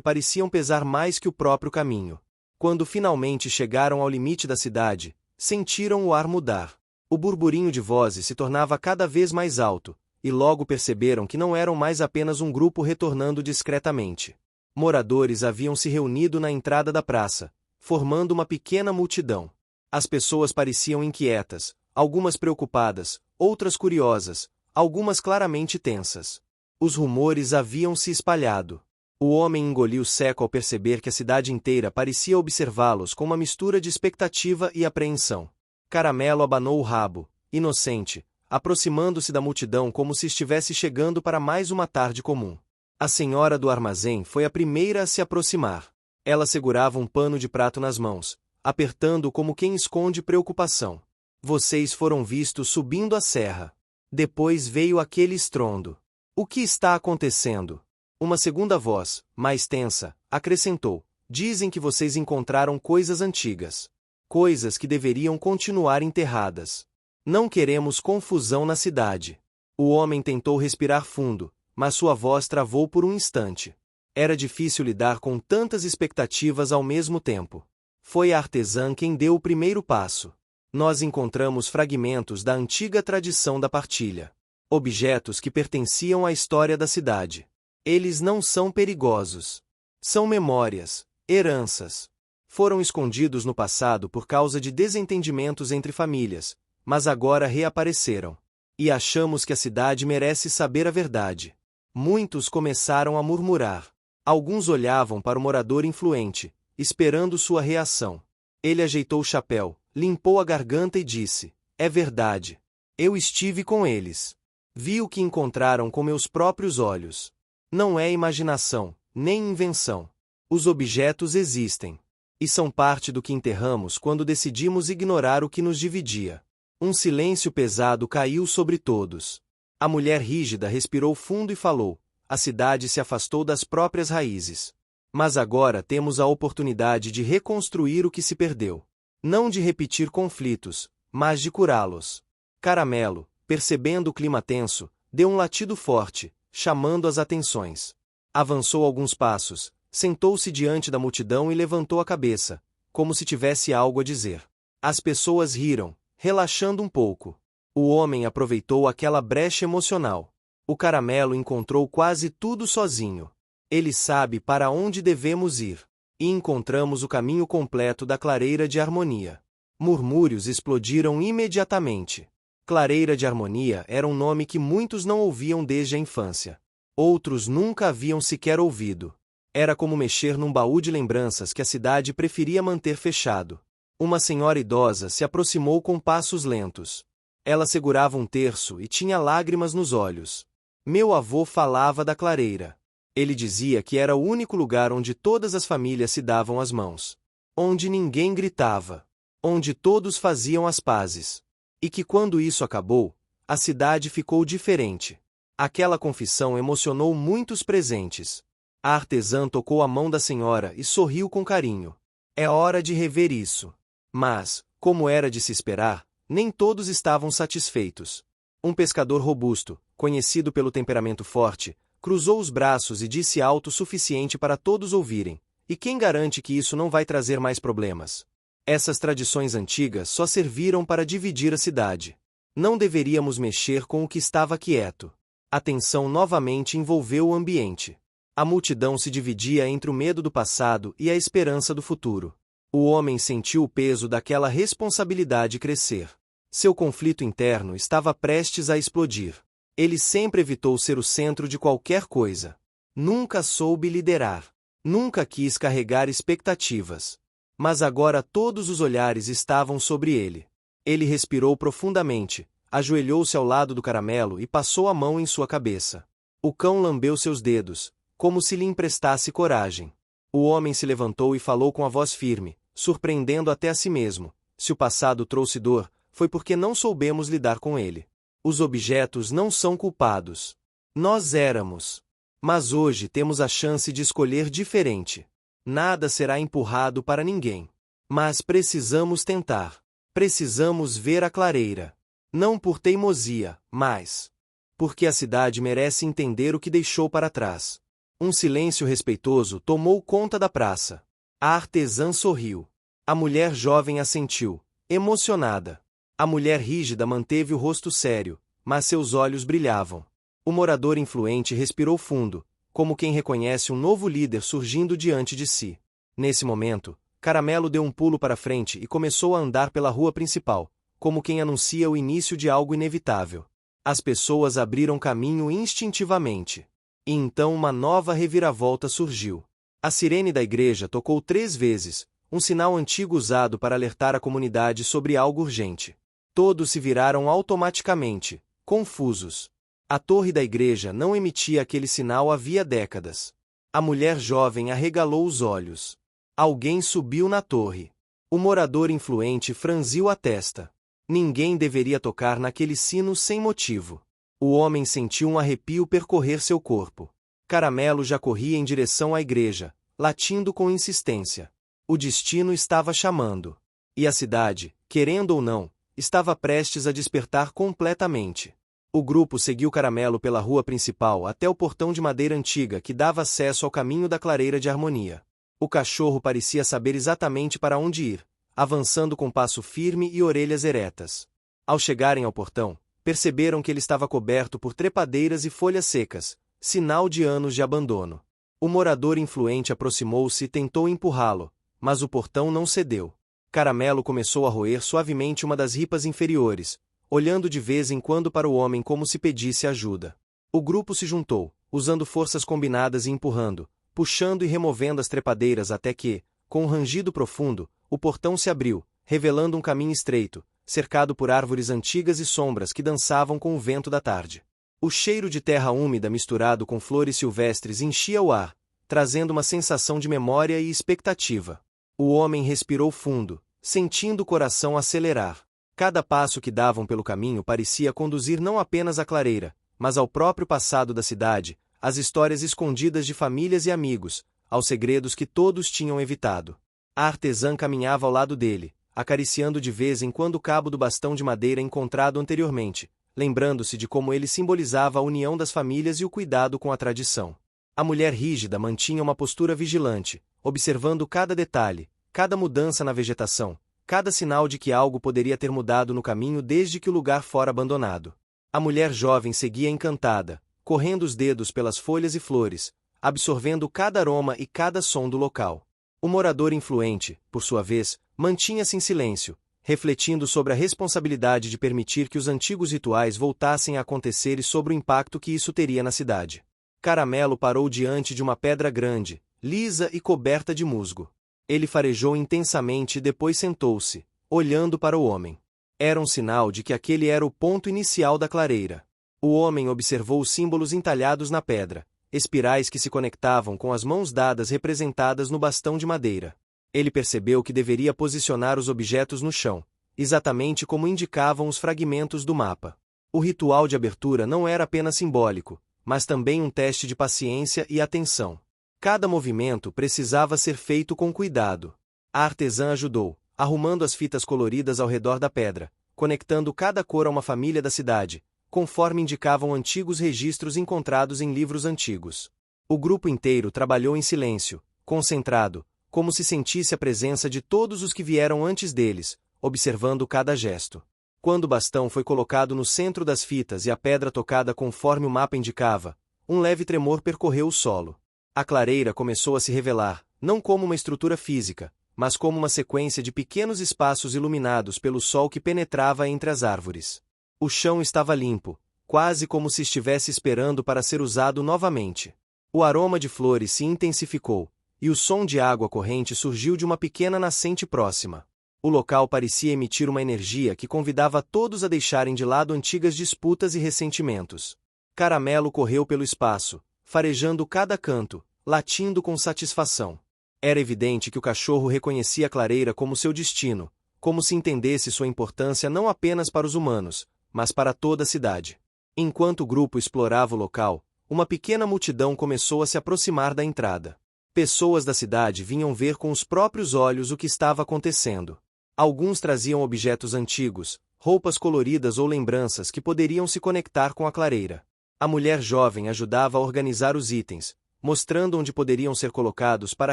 pareciam pesar mais que o próprio caminho. Quando finalmente chegaram ao limite da cidade, sentiram o ar mudar. O burburinho de vozes se tornava cada vez mais alto, e logo perceberam que não eram mais apenas um grupo retornando discretamente. Moradores haviam se reunido na entrada da praça, formando uma pequena multidão. As pessoas pareciam inquietas, algumas preocupadas, outras curiosas, algumas claramente tensas. Os rumores haviam se espalhado. O homem engoliu seco ao perceber que a cidade inteira parecia observá-los com uma mistura de expectativa e apreensão. Caramelo abanou o rabo, inocente, aproximando-se da multidão como se estivesse chegando para mais uma tarde comum. A senhora do armazém foi a primeira a se aproximar. Ela segurava um pano de prato nas mãos, apertando como quem esconde preocupação. Vocês foram vistos subindo a serra. Depois veio aquele estrondo. O que está acontecendo? Uma segunda voz, mais tensa, acrescentou: dizem que vocês encontraram coisas antigas. Coisas que deveriam continuar enterradas. Não queremos confusão na cidade. O homem tentou respirar fundo, mas sua voz travou por um instante. Era difícil lidar com tantas expectativas ao mesmo tempo. Foi a artesã quem deu o primeiro passo. Nós encontramos fragmentos da antiga tradição da partilha. Objetos que pertenciam à história da cidade. Eles não são perigosos. São memórias, heranças. Foram escondidos no passado por causa de desentendimentos entre famílias, mas agora reapareceram. E achamos que a cidade merece saber a verdade. Muitos começaram a murmurar. Alguns olhavam para o morador influente, esperando sua reação. Ele ajeitou o chapéu, limpou a garganta e disse: é verdade. Eu estive com eles. Vi o que encontraram com meus próprios olhos. Não é imaginação, nem invenção. Os objetos existem. E são parte do que enterramos quando decidimos ignorar o que nos dividia. Um silêncio pesado caiu sobre todos. A mulher rígida respirou fundo e falou: a cidade se afastou das próprias raízes. Mas agora temos a oportunidade de reconstruir o que se perdeu. Não de repetir conflitos, mas de curá-los. Caramelo, percebendo o clima tenso, deu um latido forte, chamando as atenções. Avançou alguns passos, sentou-se diante da multidão e levantou a cabeça, como se tivesse algo a dizer. As pessoas riram, relaxando um pouco. O homem aproveitou aquela brecha emocional. O caramelo encontrou quase tudo sozinho. Ele sabe para onde devemos ir. E encontramos o caminho completo da clareira de harmonia. Murmúrios explodiram imediatamente. Clareira de harmonia era um nome que muitos não ouviam desde a infância. Outros nunca haviam sequer ouvido. Era como mexer num baú de lembranças que a cidade preferia manter fechado. Uma senhora idosa se aproximou com passos lentos. Ela segurava um terço e tinha lágrimas nos olhos. Meu avô falava da clareira. Ele dizia que era o único lugar onde todas as famílias se davam as mãos. Onde ninguém gritava. Onde todos faziam as pazes. E que quando isso acabou, a cidade ficou diferente. Aquela confissão emocionou muitos presentes. A artesã tocou a mão da senhora e sorriu com carinho. É hora de rever isso. Mas, como era de se esperar, nem todos estavam satisfeitos. Um pescador robusto, conhecido pelo temperamento forte, cruzou os braços e disse alto o suficiente para todos ouvirem: e quem garante que isso não vai trazer mais problemas? Essas tradições antigas só serviram para dividir a cidade. Não deveríamos mexer com o que estava quieto. A tensão novamente envolveu o ambiente. A multidão se dividia entre o medo do passado e a esperança do futuro. O homem sentiu o peso daquela responsabilidade crescer. Seu conflito interno estava prestes a explodir. Ele sempre evitou ser o centro de qualquer coisa. Nunca soube liderar. Nunca quis carregar expectativas. Mas agora todos os olhares estavam sobre ele. Ele respirou profundamente, ajoelhou-se ao lado do caramelo e passou a mão em sua cabeça. O cão lambeu seus dedos, como se lhe emprestasse coragem. O homem se levantou e falou com a voz firme, surpreendendo até a si mesmo: se o passado trouxe dor, foi porque não soubemos lidar com ele. Os objetos não são culpados. Nós éramos. Mas hoje temos a chance de escolher diferente. Nada será empurrado para ninguém. Mas precisamos tentar. Precisamos ver a clareira. Não por teimosia, mas porque a cidade merece entender o que deixou para trás. Um silêncio respeitoso tomou conta da praça. A artesã sorriu. A mulher jovem assentiu, emocionada. A mulher rígida manteve o rosto sério, mas seus olhos brilhavam. O morador influente respirou fundo, como quem reconhece um novo líder surgindo diante de si. Nesse momento, Caramelo deu um pulo para frente e começou a andar pela rua principal, como quem anuncia o início de algo inevitável. As pessoas abriram caminho instintivamente. E então uma nova reviravolta surgiu. A sirene da igreja tocou 3 vezes, um sinal antigo usado para alertar a comunidade sobre algo urgente. Todos se viraram automaticamente, confusos. A torre da igreja não emitia aquele sinal havia décadas. A mulher jovem arregalou os olhos. Alguém subiu na torre. O morador influente franziu a testa. Ninguém deveria tocar naquele sino sem motivo. O homem sentiu um arrepio percorrer seu corpo. Caramelo já corria em direção à igreja, latindo com insistência. O destino estava chamando. E a cidade, querendo ou não, estava prestes a despertar completamente. O grupo seguiu Caramelo pela rua principal até o portão de madeira antiga que dava acesso ao caminho da clareira de harmonia. O cachorro parecia saber exatamente para onde ir, avançando com passo firme e orelhas eretas. Ao chegarem ao portão, perceberam que ele estava coberto por trepadeiras e folhas secas, sinal de anos de abandono. O morador influente aproximou-se e tentou empurrá-lo, mas o portão não cedeu. Caramelo começou a roer suavemente uma das ripas inferiores, olhando de vez em quando para o homem como se pedisse ajuda. O grupo se juntou, usando forças combinadas e empurrando, puxando e removendo as trepadeiras até que, com um rangido profundo, o portão se abriu, revelando um caminho estreito, cercado por árvores antigas e sombras que dançavam com o vento da tarde. O cheiro de terra úmida misturado com flores silvestres enchia o ar, trazendo uma sensação de memória e expectativa. O homem respirou fundo, sentindo o coração acelerar. Cada passo que davam pelo caminho parecia conduzir não apenas à clareira, mas ao próprio passado da cidade, às histórias escondidas de famílias e amigos, aos segredos que todos tinham evitado. A artesã caminhava ao lado dele, acariciando de vez em quando o cabo do bastão de madeira encontrado anteriormente, lembrando-se de como ele simbolizava a união das famílias e o cuidado com a tradição. A mulher rígida mantinha uma postura vigilante, observando cada detalhe, cada mudança na vegetação, cada sinal de que algo poderia ter mudado no caminho desde que o lugar fora abandonado. A mulher jovem seguia encantada, correndo os dedos pelas folhas e flores, absorvendo cada aroma e cada som do local. O morador influente, por sua vez, mantinha-se em silêncio, refletindo sobre a responsabilidade de permitir que os antigos rituais voltassem a acontecer e sobre o impacto que isso teria na cidade. Caramelo parou diante de uma pedra grande, lisa e coberta de musgo. Ele farejou intensamente e depois sentou-se, olhando para o homem. Era um sinal de que aquele era o ponto inicial da clareira. O homem observou os símbolos entalhados na pedra, espirais que se conectavam com as mãos dadas representadas no bastão de madeira. Ele percebeu que deveria posicionar os objetos no chão, exatamente como indicavam os fragmentos do mapa. O ritual de abertura não era apenas simbólico, mas também um teste de paciência e atenção. Cada movimento precisava ser feito com cuidado. A artesã ajudou, arrumando as fitas coloridas ao redor da pedra, conectando cada cor a uma família da cidade, conforme indicavam antigos registros encontrados em livros antigos. O grupo inteiro trabalhou em silêncio, concentrado, como se sentisse a presença de todos os que vieram antes deles, observando cada gesto. Quando o bastão foi colocado no centro das fitas e a pedra tocada conforme o mapa indicava, um leve tremor percorreu o solo. A clareira começou a se revelar, não como uma estrutura física, mas como uma sequência de pequenos espaços iluminados pelo sol que penetrava entre as árvores. O chão estava limpo, quase como se estivesse esperando para ser usado novamente. O aroma de flores se intensificou, e o som de água corrente surgiu de uma pequena nascente próxima. O local parecia emitir uma energia que convidava todos a deixarem de lado antigas disputas e ressentimentos. Caramelo correu pelo espaço, farejando cada canto, latindo com satisfação. Era evidente que o cachorro reconhecia a clareira como seu destino, como se entendesse sua importância não apenas para os humanos, mas para toda a cidade. Enquanto o grupo explorava o local, uma pequena multidão começou a se aproximar da entrada. Pessoas da cidade vinham ver com os próprios olhos o que estava acontecendo. Alguns traziam objetos antigos, roupas coloridas ou lembranças que poderiam se conectar com a clareira. A mulher jovem ajudava a organizar os itens, mostrando onde poderiam ser colocados para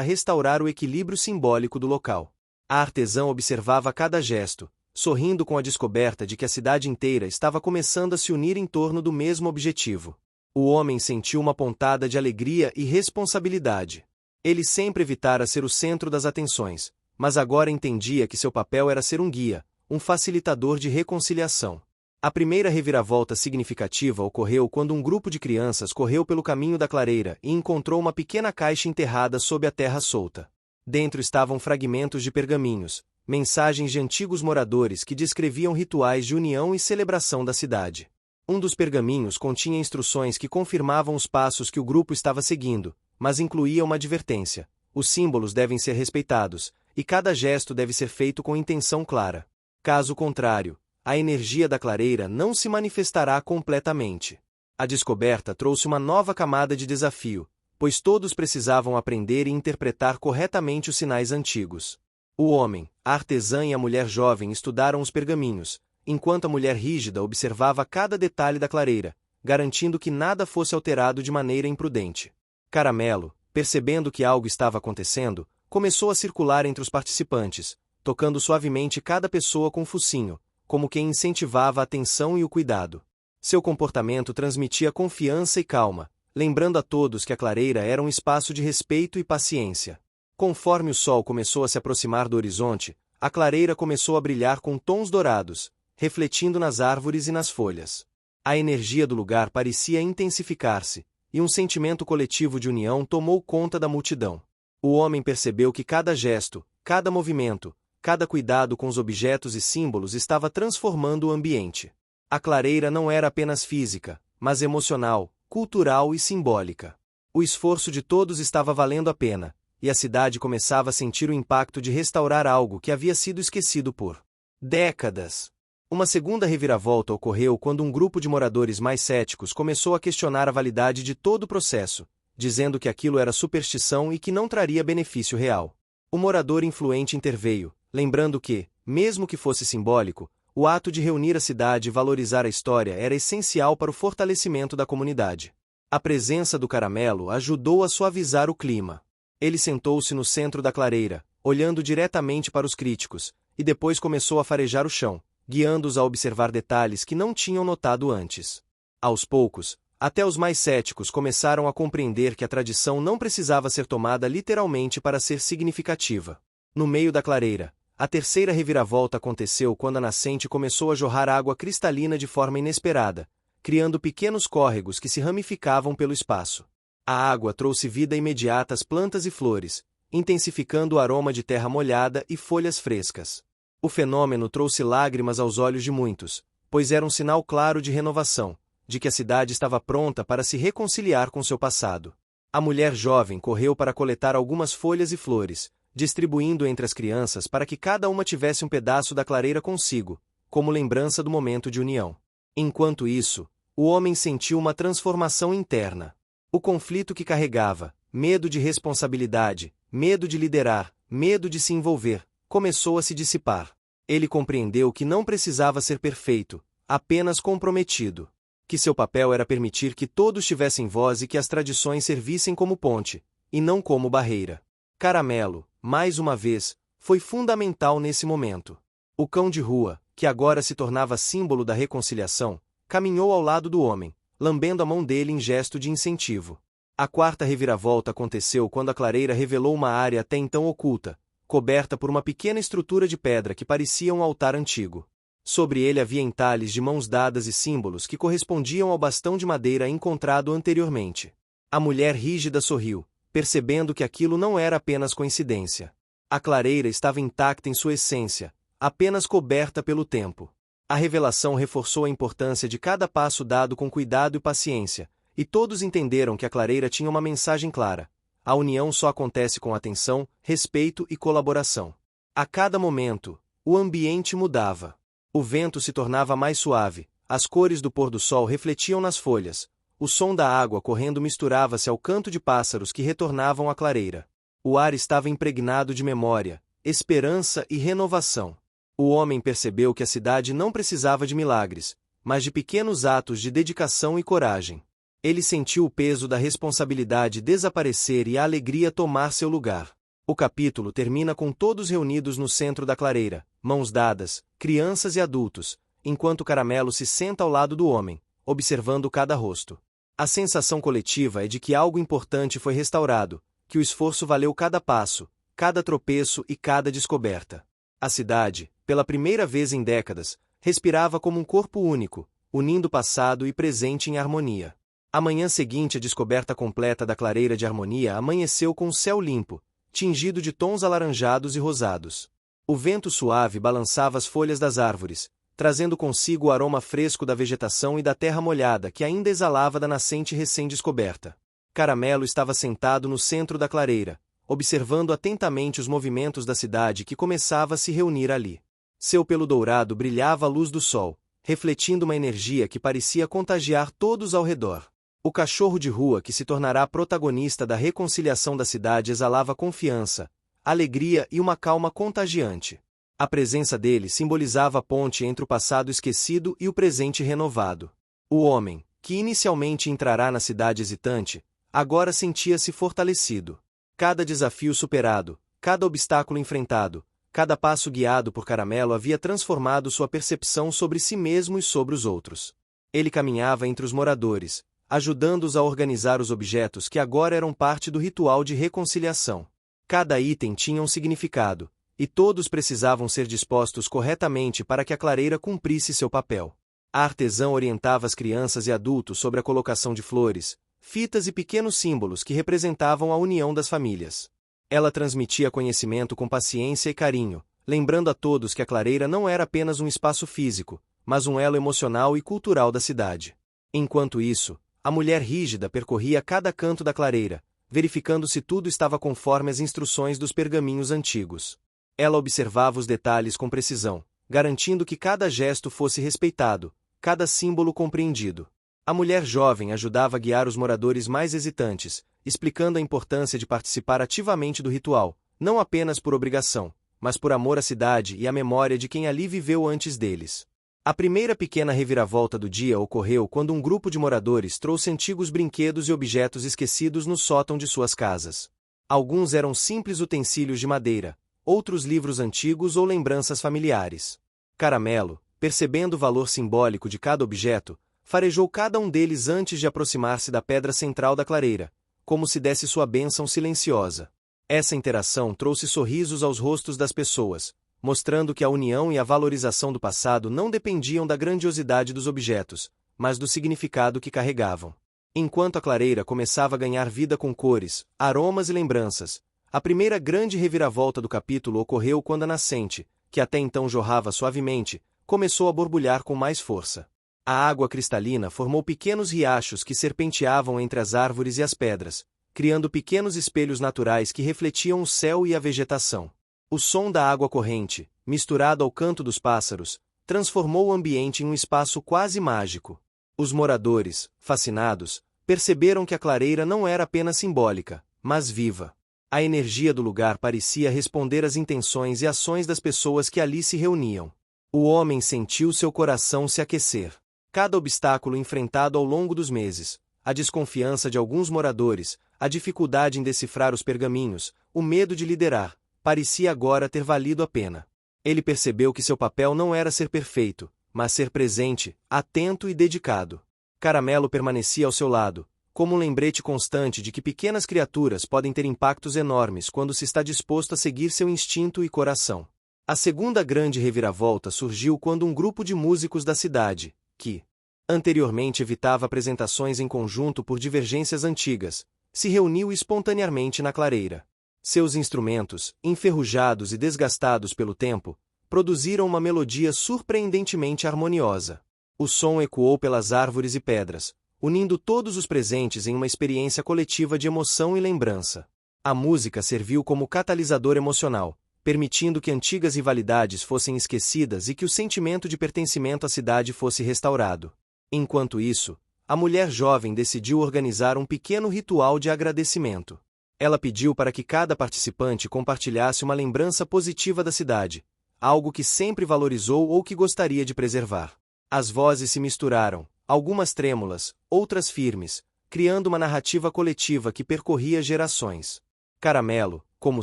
restaurar o equilíbrio simbólico do local. A artesã observava cada gesto, sorrindo com a descoberta de que a cidade inteira estava começando a se unir em torno do mesmo objetivo. O homem sentiu uma pontada de alegria e responsabilidade. Ele sempre evitara ser o centro das atenções, mas agora entendia que seu papel era ser um guia, um facilitador de reconciliação. A primeira reviravolta significativa ocorreu quando um grupo de crianças correu pelo caminho da clareira e encontrou uma pequena caixa enterrada sob a terra solta. Dentro estavam fragmentos de pergaminhos, mensagens de antigos moradores que descreviam rituais de união e celebração da cidade. Um dos pergaminhos continha instruções que confirmavam os passos que o grupo estava seguindo, mas incluía uma advertência: os símbolos devem ser respeitados, e cada gesto deve ser feito com intenção clara. Caso contrário, a energia da clareira não se manifestará completamente. A descoberta trouxe uma nova camada de desafio, pois todos precisavam aprender e interpretar corretamente os sinais antigos. O homem, a artesã e a mulher jovem estudaram os pergaminhos, enquanto a mulher rígida observava cada detalhe da clareira, garantindo que nada fosse alterado de maneira imprudente. Caramelo, percebendo que algo estava acontecendo, começou a circular entre os participantes, tocando suavemente cada pessoa com o focinho, como quem incentivava a atenção e o cuidado. Seu comportamento transmitia confiança e calma, lembrando a todos que a clareira era um espaço de respeito e paciência. Conforme o sol começou a se aproximar do horizonte, a clareira começou a brilhar com tons dourados, refletindo nas árvores e nas folhas. A energia do lugar parecia intensificar-se, e um sentimento coletivo de união tomou conta da multidão. O homem percebeu que cada gesto, cada movimento, cada cuidado com os objetos e símbolos estava transformando o ambiente. A clareira não era apenas física, mas emocional, cultural e simbólica. O esforço de todos estava valendo a pena, e a cidade começava a sentir o impacto de restaurar algo que havia sido esquecido por décadas. Uma segunda reviravolta ocorreu quando um grupo de moradores mais céticos começou a questionar a validade de todo o processo, dizendo que aquilo era superstição e que não traria benefício real. O morador influente interveio, lembrando que, mesmo que fosse simbólico, o ato de reunir a cidade e valorizar a história era essencial para o fortalecimento da comunidade. A presença do Caramelo ajudou a suavizar o clima. Ele sentou-se no centro da clareira, olhando diretamente para os críticos, e depois começou a farejar o chão, guiando-os a observar detalhes que não tinham notado antes. Aos poucos, até os mais céticos começaram a compreender que a tradição não precisava ser tomada literalmente para ser significativa. No meio da clareira, a terceira reviravolta aconteceu quando a nascente começou a jorrar água cristalina de forma inesperada, criando pequenos córregos que se ramificavam pelo espaço. A água trouxe vida imediata às plantas e flores, intensificando o aroma de terra molhada e folhas frescas. O fenômeno trouxe lágrimas aos olhos de muitos, pois era um sinal claro de renovação, de que a cidade estava pronta para se reconciliar com seu passado. A mulher jovem correu para coletar algumas folhas e flores, distribuindo entre as crianças para que cada uma tivesse um pedaço da clareira consigo, como lembrança do momento de união. Enquanto isso, o homem sentiu uma transformação interna. O conflito que carregava, medo de responsabilidade, medo de liderar, medo de se envolver, começou a se dissipar. Ele compreendeu que não precisava ser perfeito, apenas comprometido. Que seu papel era permitir que todos tivessem voz e que as tradições servissem como ponte, e não como barreira. Caramelo, mais uma vez, foi fundamental nesse momento. O cão de rua, que agora se tornava símbolo da reconciliação, caminhou ao lado do homem, lambendo a mão dele em gesto de incentivo. A quarta reviravolta aconteceu quando a clareira revelou uma área até então oculta, coberta por uma pequena estrutura de pedra que parecia um altar antigo. Sobre ele havia entalhes de mãos dadas e símbolos que correspondiam ao bastão de madeira encontrado anteriormente. A mulher rígida sorriu, percebendo que aquilo não era apenas coincidência. A clareira estava intacta em sua essência, apenas coberta pelo tempo. A revelação reforçou a importância de cada passo dado com cuidado e paciência, e todos entenderam que a clareira tinha uma mensagem clara. A união só acontece com atenção, respeito e colaboração. A cada momento, o ambiente mudava. O vento se tornava mais suave, as cores do pôr do sol refletiam nas folhas, o som da água correndo misturava-se ao canto de pássaros que retornavam à clareira. O ar estava impregnado de memória, esperança e renovação. O homem percebeu que a cidade não precisava de milagres, mas de pequenos atos de dedicação e coragem. Ele sentiu o peso da responsabilidade desaparecer e a alegria tomar seu lugar. O capítulo termina com todos reunidos no centro da clareira, mãos dadas, crianças e adultos, enquanto Caramelo se senta ao lado do homem, observando cada rosto. A sensação coletiva é de que algo importante foi restaurado, que o esforço valeu cada passo, cada tropeço e cada descoberta. A cidade, pela primeira vez em décadas, respirava como um corpo único, unindo passado e presente em harmonia. A manhã seguinte à descoberta completa da clareira de harmonia amanheceu com o céu limpo, tingido de tons alaranjados e rosados. O vento suave balançava as folhas das árvores, trazendo consigo o aroma fresco da vegetação e da terra molhada que ainda exalava da nascente recém-descoberta. Caramelo estava sentado no centro da clareira, observando atentamente os movimentos da cidade que começava a se reunir ali. Seu pelo dourado brilhava à luz do sol, refletindo uma energia que parecia contagiar todos ao redor. O cachorro de rua que se tornará protagonista da reconciliação da cidade exalava confiança, alegria e uma calma contagiante. A presença dele simbolizava a ponte entre o passado esquecido e o presente renovado. O homem, que inicialmente entrará na cidade hesitante, agora sentia-se fortalecido. Cada desafio superado, cada obstáculo enfrentado, cada passo guiado por Caramelo havia transformado sua percepção sobre si mesmo e sobre os outros. Ele caminhava entre os moradores, ajudando-os a organizar os objetos que agora eram parte do ritual de reconciliação. Cada item tinha um significado, e todos precisavam ser dispostos corretamente para que a clareira cumprisse seu papel. A artesã orientava as crianças e adultos sobre a colocação de flores, fitas e pequenos símbolos que representavam a união das famílias. Ela transmitia conhecimento com paciência e carinho, lembrando a todos que a clareira não era apenas um espaço físico, mas um elo emocional e cultural da cidade. Enquanto isso, a mulher rígida percorria cada canto da clareira, verificando se tudo estava conforme as instruções dos pergaminhos antigos. Ela observava os detalhes com precisão, garantindo que cada gesto fosse respeitado, cada símbolo compreendido. A mulher jovem ajudava a guiar os moradores mais hesitantes, explicando a importância de participar ativamente do ritual, não apenas por obrigação, mas por amor à cidade e à memória de quem ali viveu antes deles. A primeira pequena reviravolta do dia ocorreu quando um grupo de moradores trouxe antigos brinquedos e objetos esquecidos no sótão de suas casas. Alguns eram simples utensílios de madeira, outros livros antigos ou lembranças familiares. Caramelo, percebendo o valor simbólico de cada objeto, farejou cada um deles antes de aproximar-se da pedra central da clareira, como se desse sua bênção silenciosa. Essa interação trouxe sorrisos aos rostos das pessoas, mostrando que a união e a valorização do passado não dependiam da grandiosidade dos objetos, mas do significado que carregavam. Enquanto a clareira começava a ganhar vida com cores, aromas e lembranças, a primeira grande reviravolta do capítulo ocorreu quando a nascente, que até então jorrava suavemente, começou a borbulhar com mais força. A água cristalina formou pequenos riachos que serpenteavam entre as árvores e as pedras, criando pequenos espelhos naturais que refletiam o céu e a vegetação. O som da água corrente, misturado ao canto dos pássaros, transformou o ambiente em um espaço quase mágico. Os moradores, fascinados, perceberam que a clareira não era apenas simbólica, mas viva. A energia do lugar parecia responder às intenções e ações das pessoas que ali se reuniam. O homem sentiu seu coração se aquecer. Cada obstáculo enfrentado ao longo dos meses, a desconfiança de alguns moradores, a dificuldade em decifrar os pergaminhos, o medo de liderar, parecia agora ter valido a pena. Ele percebeu que seu papel não era ser perfeito, mas ser presente, atento e dedicado. Caramelo permanecia ao seu lado, como um lembrete constante de que pequenas criaturas podem ter impactos enormes quando se está disposto a seguir seu instinto e coração. A segunda grande reviravolta surgiu quando um grupo de músicos da cidade, que anteriormente evitava apresentações em conjunto por divergências antigas, se reuniu espontaneamente na clareira. Seus instrumentos, enferrujados e desgastados pelo tempo, produziram uma melodia surpreendentemente harmoniosa. O som ecoou pelas árvores e pedras, unindo todos os presentes em uma experiência coletiva de emoção e lembrança. A música serviu como catalisador emocional, permitindo que antigas rivalidades fossem esquecidas e que o sentimento de pertencimento à cidade fosse restaurado. Enquanto isso, a mulher jovem decidiu organizar um pequeno ritual de agradecimento. Ela pediu para que cada participante compartilhasse uma lembrança positiva da cidade, algo que sempre valorizou ou que gostaria de preservar. As vozes se misturaram, algumas trêmulas, outras firmes, criando uma narrativa coletiva que percorria gerações. Caramelo, como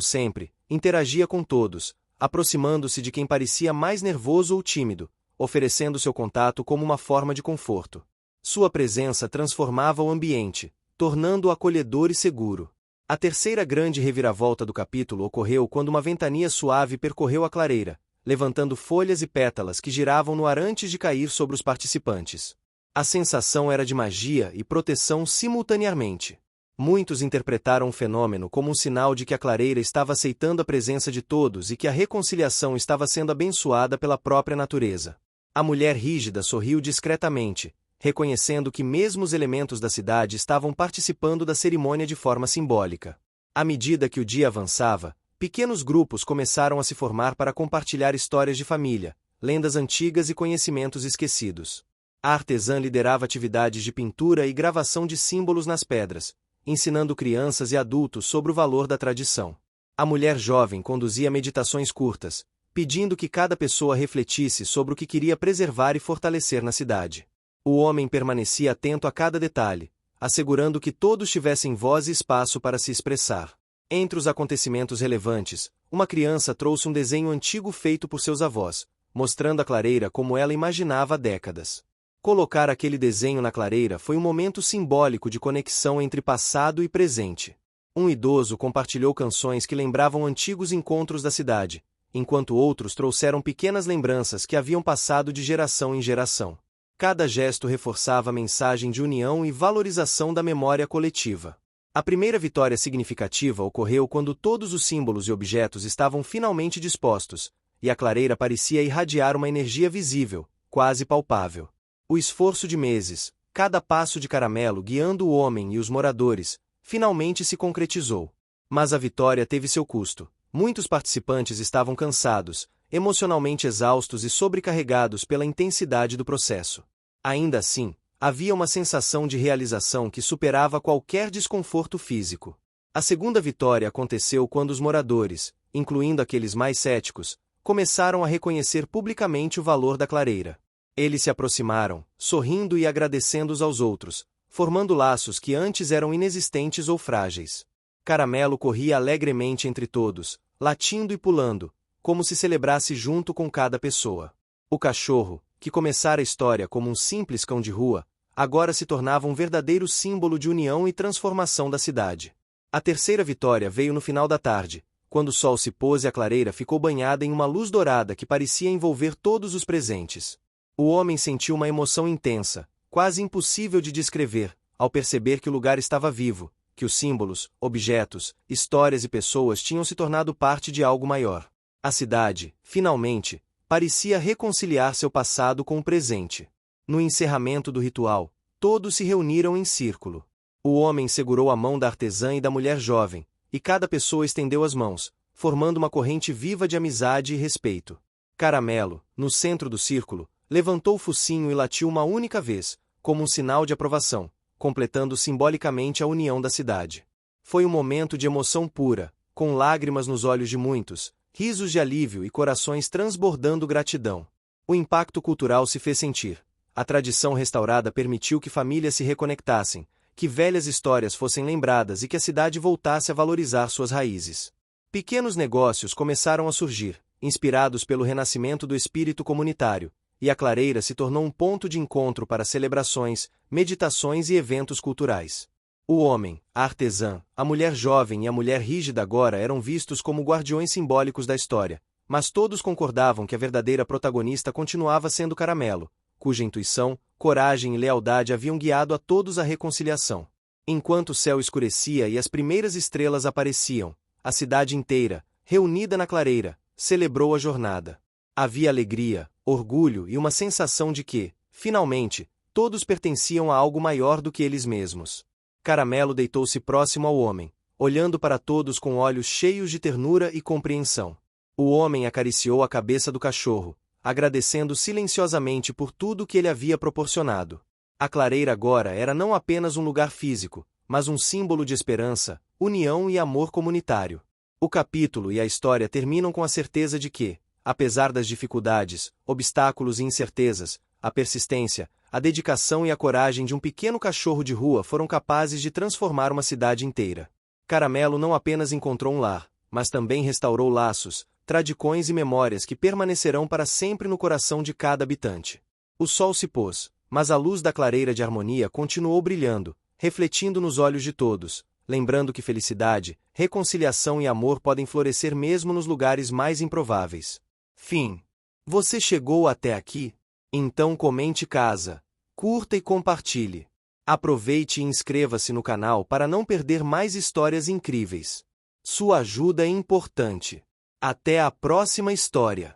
sempre, interagia com todos, aproximando-se de quem parecia mais nervoso ou tímido, oferecendo seu contato como uma forma de conforto. Sua presença transformava o ambiente, tornando-o acolhedor e seguro. A terceira grande reviravolta do capítulo ocorreu quando uma ventania suave percorreu a clareira, levantando folhas e pétalas que giravam no ar antes de cair sobre os participantes. A sensação era de magia e proteção simultaneamente. Muitos interpretaram o fenômeno como um sinal de que a clareira estava aceitando a presença de todos e que a reconciliação estava sendo abençoada pela própria natureza. A mulher rígida sorriu discretamente, reconhecendo que mesmo os elementos da cidade estavam participando da cerimônia de forma simbólica. À medida que o dia avançava, pequenos grupos começaram a se formar para compartilhar histórias de família, lendas antigas e conhecimentos esquecidos. A artesã liderava atividades de pintura e gravação de símbolos nas pedras, ensinando crianças e adultos sobre o valor da tradição. A mulher jovem conduzia meditações curtas, pedindo que cada pessoa refletisse sobre o que queria preservar e fortalecer na cidade. O homem permanecia atento a cada detalhe, assegurando que todos tivessem voz e espaço para se expressar. Entre os acontecimentos relevantes, uma criança trouxe um desenho antigo feito por seus avós, mostrando a clareira como ela imaginava há décadas. Colocar aquele desenho na clareira foi um momento simbólico de conexão entre passado e presente. Um idoso compartilhou canções que lembravam antigos encontros da cidade, enquanto outros trouxeram pequenas lembranças que haviam passado de geração em geração. Cada gesto reforçava a mensagem de união e valorização da memória coletiva. A primeira vitória significativa ocorreu quando todos os símbolos e objetos estavam finalmente dispostos, e a clareira parecia irradiar uma energia visível, quase palpável. O esforço de meses, cada passo de Caramelo guiando o homem e os moradores, finalmente se concretizou. Mas a vitória teve seu custo. Muitos participantes estavam cansados, emocionalmente exaustos e sobrecarregados pela intensidade do processo. Ainda assim, havia uma sensação de realização que superava qualquer desconforto físico. A segunda vitória aconteceu quando os moradores, incluindo aqueles mais céticos, começaram a reconhecer publicamente o valor da clareira. Eles se aproximaram, sorrindo e agradecendo uns aos outros, formando laços que antes eram inexistentes ou frágeis. Caramelo corria alegremente entre todos, latindo e pulando, como se celebrasse junto com cada pessoa. O cachorro, que começara a história como um simples cão de rua, agora se tornava um verdadeiro símbolo de união e transformação da cidade. A terceira vitória veio no final da tarde, quando o sol se pôs e a clareira ficou banhada em uma luz dourada que parecia envolver todos os presentes. O homem sentiu uma emoção intensa, quase impossível de descrever, ao perceber que o lugar estava vivo, que os símbolos, objetos, histórias e pessoas tinham se tornado parte de algo maior. A cidade, finalmente, parecia reconciliar seu passado com o presente. No encerramento do ritual, todos se reuniram em círculo. O homem segurou a mão da artesã e da mulher jovem, e cada pessoa estendeu as mãos, formando uma corrente viva de amizade e respeito. Caramelo, no centro do círculo, levantou o focinho e latiu uma única vez, como um sinal de aprovação, completando simbolicamente a união da cidade. Foi um momento de emoção pura, com lágrimas nos olhos de muitos, risos de alívio e corações transbordando gratidão. O impacto cultural se fez sentir. A tradição restaurada permitiu que famílias se reconectassem, que velhas histórias fossem lembradas e que a cidade voltasse a valorizar suas raízes. Pequenos negócios começaram a surgir, inspirados pelo renascimento do espírito comunitário, e a clareira se tornou um ponto de encontro para celebrações, meditações e eventos culturais. O homem, a artesã, a mulher jovem e a mulher rígida agora eram vistos como guardiões simbólicos da história, mas todos concordavam que a verdadeira protagonista continuava sendo Caramelo, cuja intuição, coragem e lealdade haviam guiado a todos à reconciliação. Enquanto o céu escurecia e as primeiras estrelas apareciam, a cidade inteira, reunida na clareira, celebrou a jornada. Havia alegria, orgulho e uma sensação de que, finalmente, todos pertenciam a algo maior do que eles mesmos. Caramelo deitou-se próximo ao homem, olhando para todos com olhos cheios de ternura e compreensão. O homem acariciou a cabeça do cachorro, agradecendo silenciosamente por tudo que ele havia proporcionado. A clareira agora era não apenas um lugar físico, mas um símbolo de esperança, união e amor comunitário. O capítulo e a história terminam com a certeza de que, apesar das dificuldades, obstáculos e incertezas, a persistência, a dedicação e a coragem de um pequeno cachorro de rua foram capazes de transformar uma cidade inteira. Caramelo não apenas encontrou um lar, mas também restaurou laços, tradições e memórias que permanecerão para sempre no coração de cada habitante. O sol se pôs, mas a luz da clareira de harmonia continuou brilhando, refletindo nos olhos de todos, lembrando que felicidade, reconciliação e amor podem florescer mesmo nos lugares mais improváveis. Fim. Você chegou até aqui? Então comente casa, curta e compartilhe. Aproveite e inscreva-se no canal para não perder mais histórias incríveis. Sua ajuda é importante. Até a próxima história.